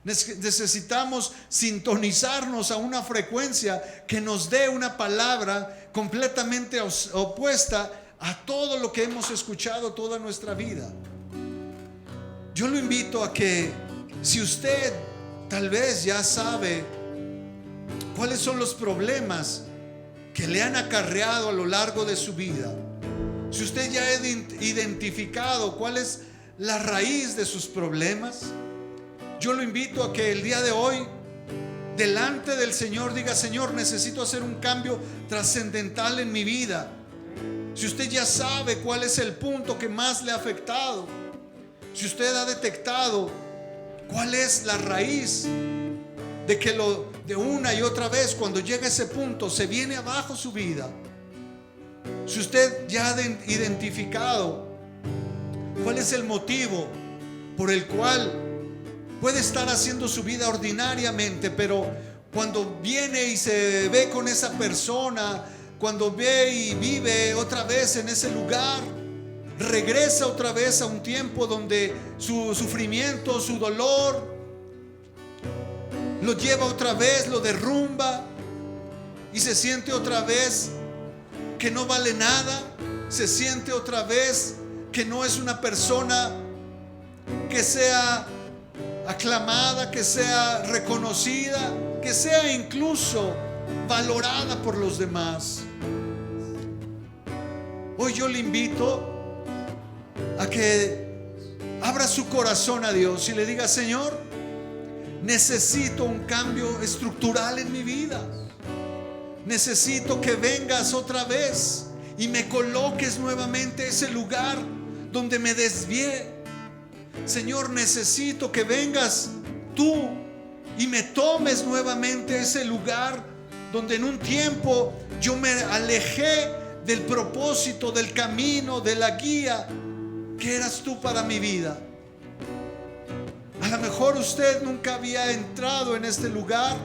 necesitamos sintonizarnos a una frecuencia que nos dé una palabra completamente opuesta a todo lo que hemos escuchado toda nuestra vida. Yo lo invito a que, si usted tal vez ya sabe cuáles son los problemas que le han acarreado a lo largo de su vida, si usted ya ha identificado cuál es la raíz de sus problemas, yo lo invito a que el día de hoy, delante del Señor, diga: Señor, necesito hacer un cambio trascendental en mi vida. Si usted ya sabe cuál es el punto que más le ha afectado, si usted ha detectado cuál es la raíz de que de una y otra vez, cuando llega a ese punto, se viene abajo su vida, si usted ya ha identificado cuál es el motivo por el cual puede estar haciendo su vida ordinariamente, pero cuando viene y se ve con esa persona, cuando ve y vive otra vez en ese lugar, regresa otra vez a un tiempo donde su sufrimiento, su dolor lo lleva otra vez, lo derrumba y se siente otra vez que no vale nada, se siente otra vez que no es una persona que sea aclamada, que sea reconocida, que sea incluso valorada por los demás. Hoy yo le invito a que abra su corazón a Dios y le diga: Señor, necesito un cambio estructural en mi vida. Necesito que vengas otra vez y me coloques nuevamente en ese lugar donde me desvié. Señor, necesito que vengas tú y me tomes nuevamente ese lugar donde en un tiempo yo me alejé del propósito, del camino, de la guía que eras tú para mi vida. A lo mejor usted nunca había entrado en este lugar.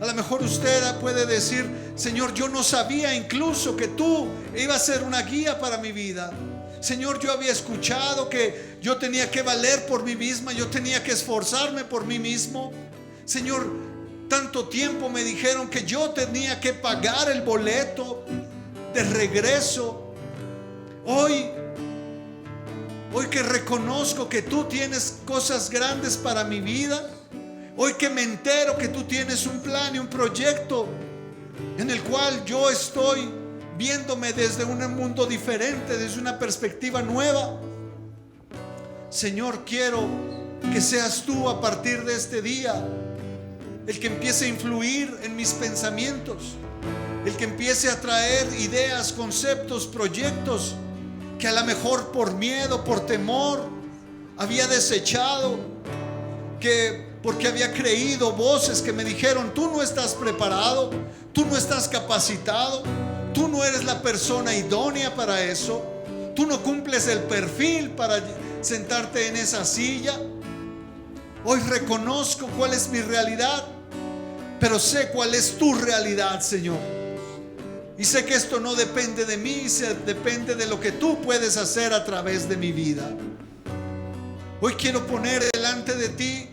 A lo mejor usted puede decir: Señor, yo no sabía incluso que tú ibas a ser una guía para mi vida. Señor, yo había escuchado que yo tenía que valer por mí misma, yo tenía que esforzarme por mí mismo. Señor, tanto tiempo me dijeron que yo tenía que pagar el boleto de regreso. Hoy que reconozco que tú tienes cosas grandes para mi vida, hoy que me entero que tú tienes un plan y un proyecto en el cual yo estoy viéndome desde un mundo diferente, desde una perspectiva nueva. Señor, quiero que seas tú a partir de este día el que empiece a influir en mis pensamientos, el que empiece a traer ideas, conceptos, proyectos que a lo mejor por miedo, por temor había desechado, que porque había creído voces que me dijeron: tú no estás preparado, tú no estás capacitado, tú no eres la persona idónea para eso, tú no cumples el perfil para sentarte en esa silla. Hoy reconozco cuál es mi realidad, pero sé cuál es tu realidad, Señor. Y sé que esto no depende de mí, depende de lo que tú puedes hacer a través de mi vida. Hoy quiero poner delante de ti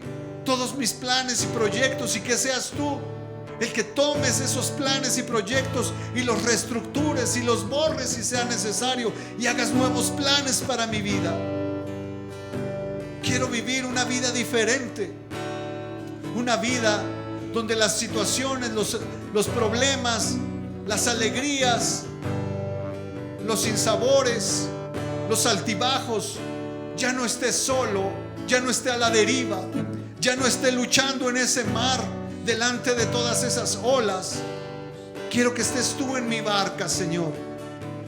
todos mis planes y proyectos, y que seas tú el que tomes esos planes y proyectos y los reestructures y los borres si sea necesario, y hagas nuevos planes para mi vida. Quiero vivir una vida diferente, una vida donde las situaciones, los problemas, las alegrías, los sinsabores, los altibajos, ya no esté solo, ya no esté a la deriva, ya no esté luchando en ese mar delante de todas esas olas. Quiero que estés tú en mi barca, Señor.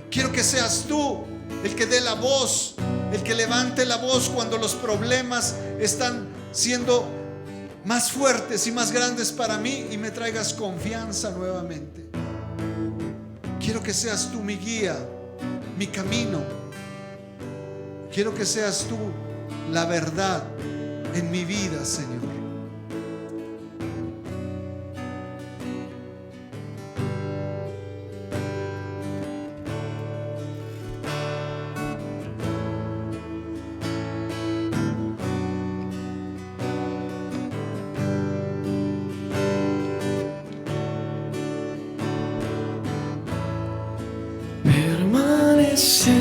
Quiero que seas tú el que dé la voz, el que levante la voz cuando los problemas están siendo más fuertes y más grandes para mí, y me traigas confianza nuevamente. Quiero que seas tú mi guía, mi camino. Quiero que seas tú la verdad en mi vida, Señor. Permanecer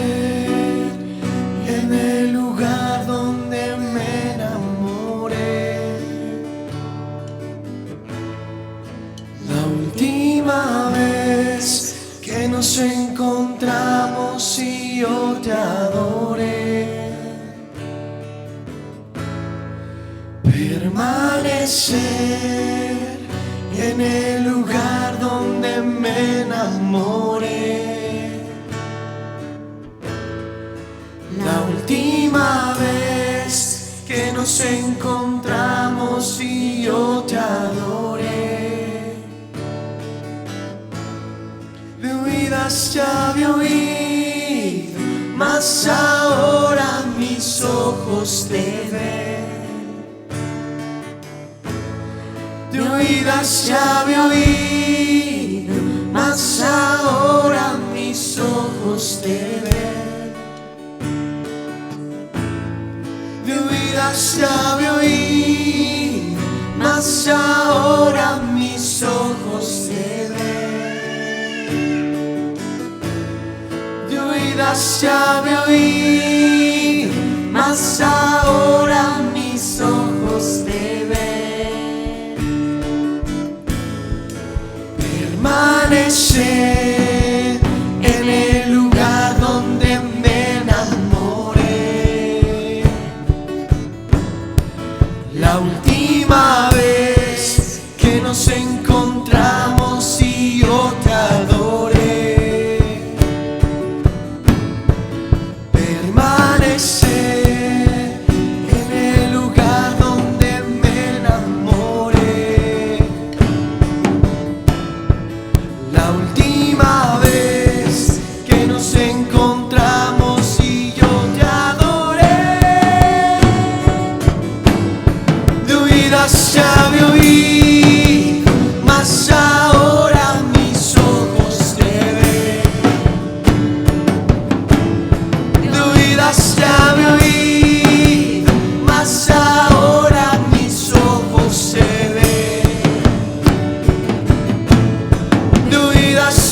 en el lugar donde me enamoré. La última vez que nos encontramos y yo te adoré. Permanecer en el lugar donde me enamoré. La última vez que nos encontramos y yo te adoré. De oídas ya había oído, mas ahora mis ojos te ven. De oídas ya había oído, mas ahora mis ojos te ven. Ya había oído, mas ahora mis ojos te ven. De oídas ya había oído, mas ahora mis ojos te ven. Permanecer en el lugar donde me enamoré. La última vez que nos encontramos y yo te adoré. Permanecer en el lugar donde me enamoré. La última vez que nos encontramos y yo te adoré. Ya había oído, mas ahora mis ojos te ven. De oídas ya había oído, mas ahora mis ojos te ven. De oídas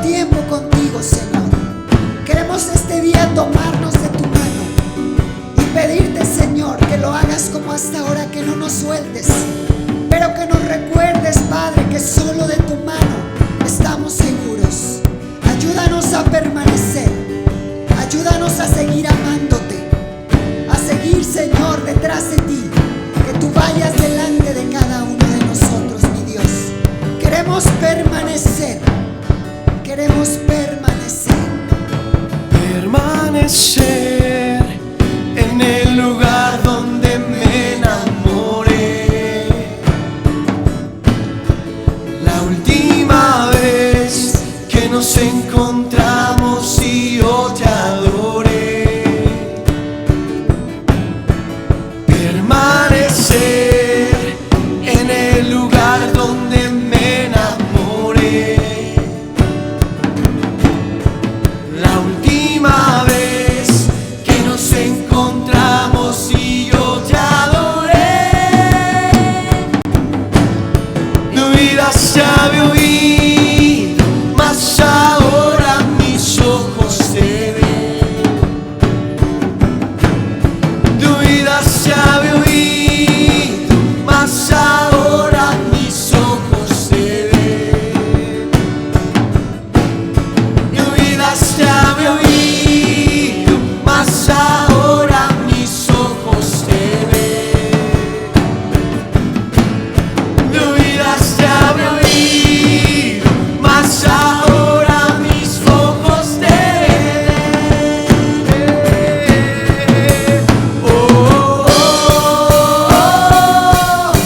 tiempo contigo, Señor. Queremos este día tomarnos de tu mano y pedirte, Señor, que lo hagas como hasta ahora, que no nos sueltes, pero que nos recuerdes, Padre, que solo de tu mano estamos seguros. Ayúdanos a permanecer, ayúdanos a seguir amándote, a seguir, Señor, detrás de ti, que tú vayas delante de cada uno de nosotros, mi Dios. Queremos permanecer, queremos permanecer. Permanecer en el lugar donde me enamoré. La última vez que nos encontramos y yo te adoré. Permanecer en el lugar donde me enamoré. La última vez que nos encontramos y yo te adoré. Mi vida se había oído, mas ahora mis ojos te ven. Tu vida se había oído, mas ahora mis ojos te ven. Mi vida se había oído, mas ahora mis ojos te ven. Mi vida se había oído, mas ahora mis ojos te ven. Oh, oh, oh, oh,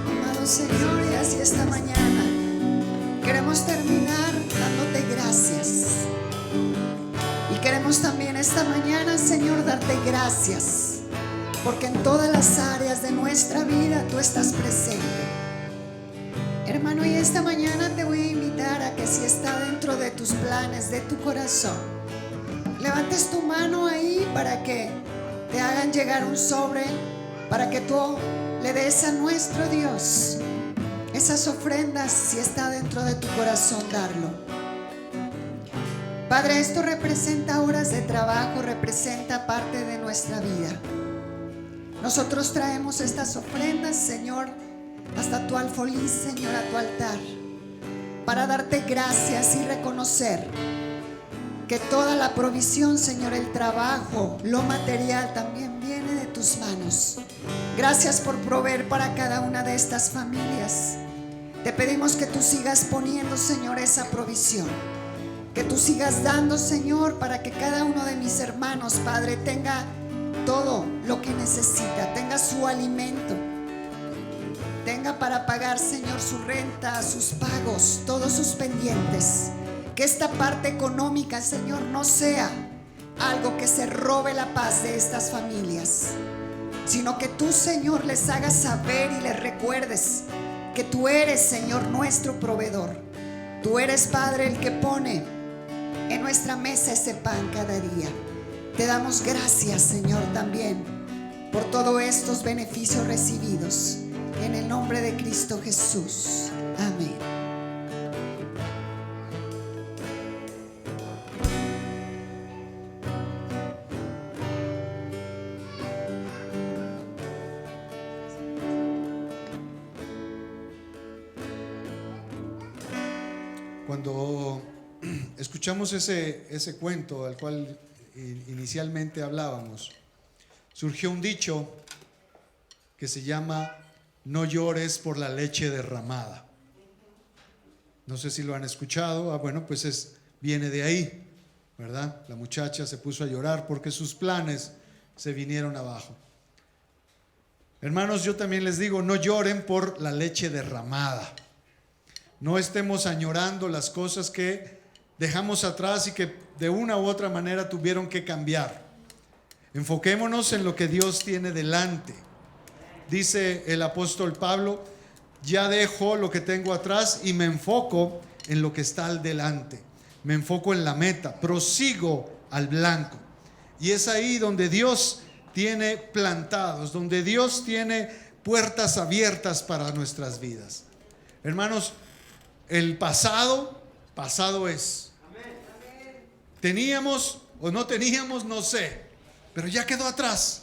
Amado Señor, y así esta mañana queremos terminar dándote gracias. Y queremos también esta mañana, Señor, darte gracias, porque en todas las áreas de nuestra vida tú estás presente. Hermano, y esta mañana te voy a invitar a que, si está dentro de tus planes, de tu corazón, levantes tu mano ahí para que te hagan llegar un sobre, para que tú le des a nuestro Dios esas ofrendas. Si está dentro de tu corazón, darlo. Padre, esto representa horas de trabajo, representa parte de nuestra vida. Nosotros traemos estas ofrendas, Señor, hasta tu alfolí, Señor, a tu altar, para darte gracias y reconocer que toda la provisión, Señor, el trabajo, lo material, también viene de tus manos. Gracias por proveer para cada una de estas familias. Te pedimos que tú sigas poniendo, Señor, esa provisión, que tú sigas dando, Señor, para que cada uno de mis hermanos, Padre, tenga todo lo que necesita, tenga su alimento, tenga para pagar, Señor, su renta, sus pagos, todos sus pendientes. Que esta parte económica, Señor, no sea algo que se robe la paz de estas familias, sino que tú, Señor, les hagas saber y les recuerdes que tú eres, Señor, nuestro proveedor. Tú eres, Padre, el que pone en nuestra mesa ese pan cada día. Te damos gracias, Señor, también por todos estos beneficios recibidos. En el nombre de Cristo Jesús. Amén. Cuando escuchamos ese cuento al cual inicialmente hablábamos, surgió un dicho que se llama: no llores por la leche derramada. No sé si lo han escuchado. Bueno, pues viene de ahí. ¿verdad? La muchacha se puso a llorar porque sus planes se vinieron abajo. Hermanos, yo también les digo, no lloren por la leche derramada. No estemos añorando las cosas que dejamos atrás y que de una u otra manera tuvieron que cambiar. Enfoquémonos en lo que Dios tiene delante. Dice el apóstol Pablo, ya dejo lo que tengo atrás y me enfoco en lo que está al delante. Me enfoco en la meta, prosigo al blanco. Y es ahí donde Dios tiene plantados, donde Dios tiene puertas abiertas para nuestras vidas. Hermanos, el pasado es. Teníamos o no teníamos, no sé, pero ya quedó atrás.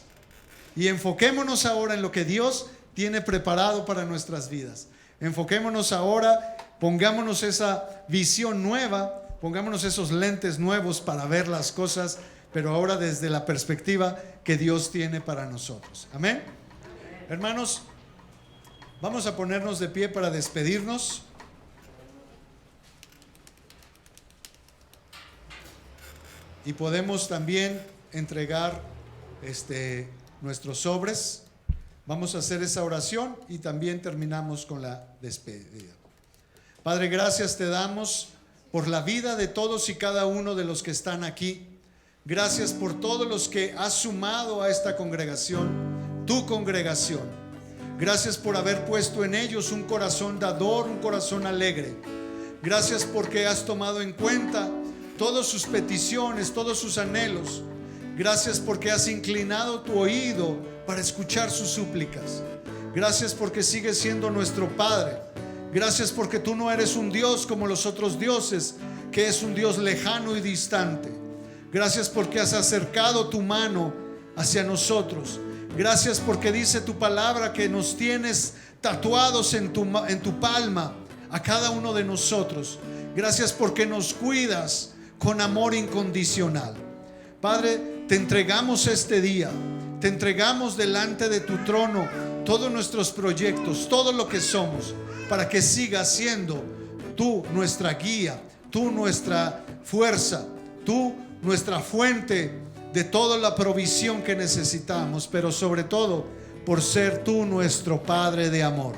Y enfoquémonos ahora en lo que Dios tiene preparado para nuestras vidas. Enfoquémonos ahora, pongámonos esa visión nueva, pongámonos esos lentes nuevos para ver las cosas, pero ahora desde la perspectiva que Dios tiene para nosotros. Amén. Hermanos, vamos a ponernos de pie para despedirnos. Y podemos también entregar nuestros sobres. Vamos a hacer esa oración y también terminamos con la despedida. Padre, gracias te damos por la vida de todos y cada uno de los que están aquí. Gracias por todos los que has sumado a esta congregación, tu congregación. Gracias por haber puesto en ellos un corazón dador, un corazón alegre. Gracias porque has tomado en cuenta todas sus peticiones, todos sus anhelos. Gracias porque has inclinado tu oído para escuchar sus súplicas. Gracias porque sigues siendo nuestro Padre. Gracias porque tú no eres un Dios como los otros dioses, que es un Dios lejano y distante. Gracias porque has acercado tu mano hacia nosotros. Gracias porque dice tu palabra que nos tienes tatuados en tu palma a cada uno de nosotros. Gracias porque nos cuidas con amor incondicional. Padre, te entregamos este día, te entregamos delante de tu trono todos nuestros proyectos, todo lo que somos, para que sigas siendo tú nuestra guía, tú nuestra fuerza, tú nuestra fuente de toda la provisión que necesitamos, pero sobre todo por ser tú nuestro Padre de amor.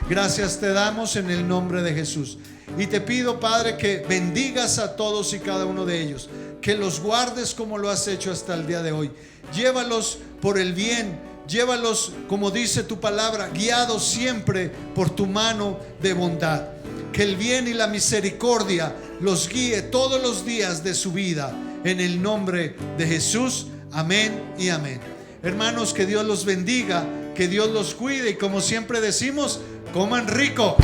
Gracias te damos en el nombre de Jesús. Y te pido, Padre, que bendigas a todos y cada uno de ellos, que los guardes como lo has hecho hasta el día de hoy. Llévalos por el bien, llévalos, como dice tu palabra, guiados siempre por tu mano de bondad. Que el bien y la misericordia los guíe todos los días de su vida, en el nombre de Jesús. Amén y amén. Hermanos, que Dios los bendiga, que Dios los cuide y como siempre decimos, coman rico.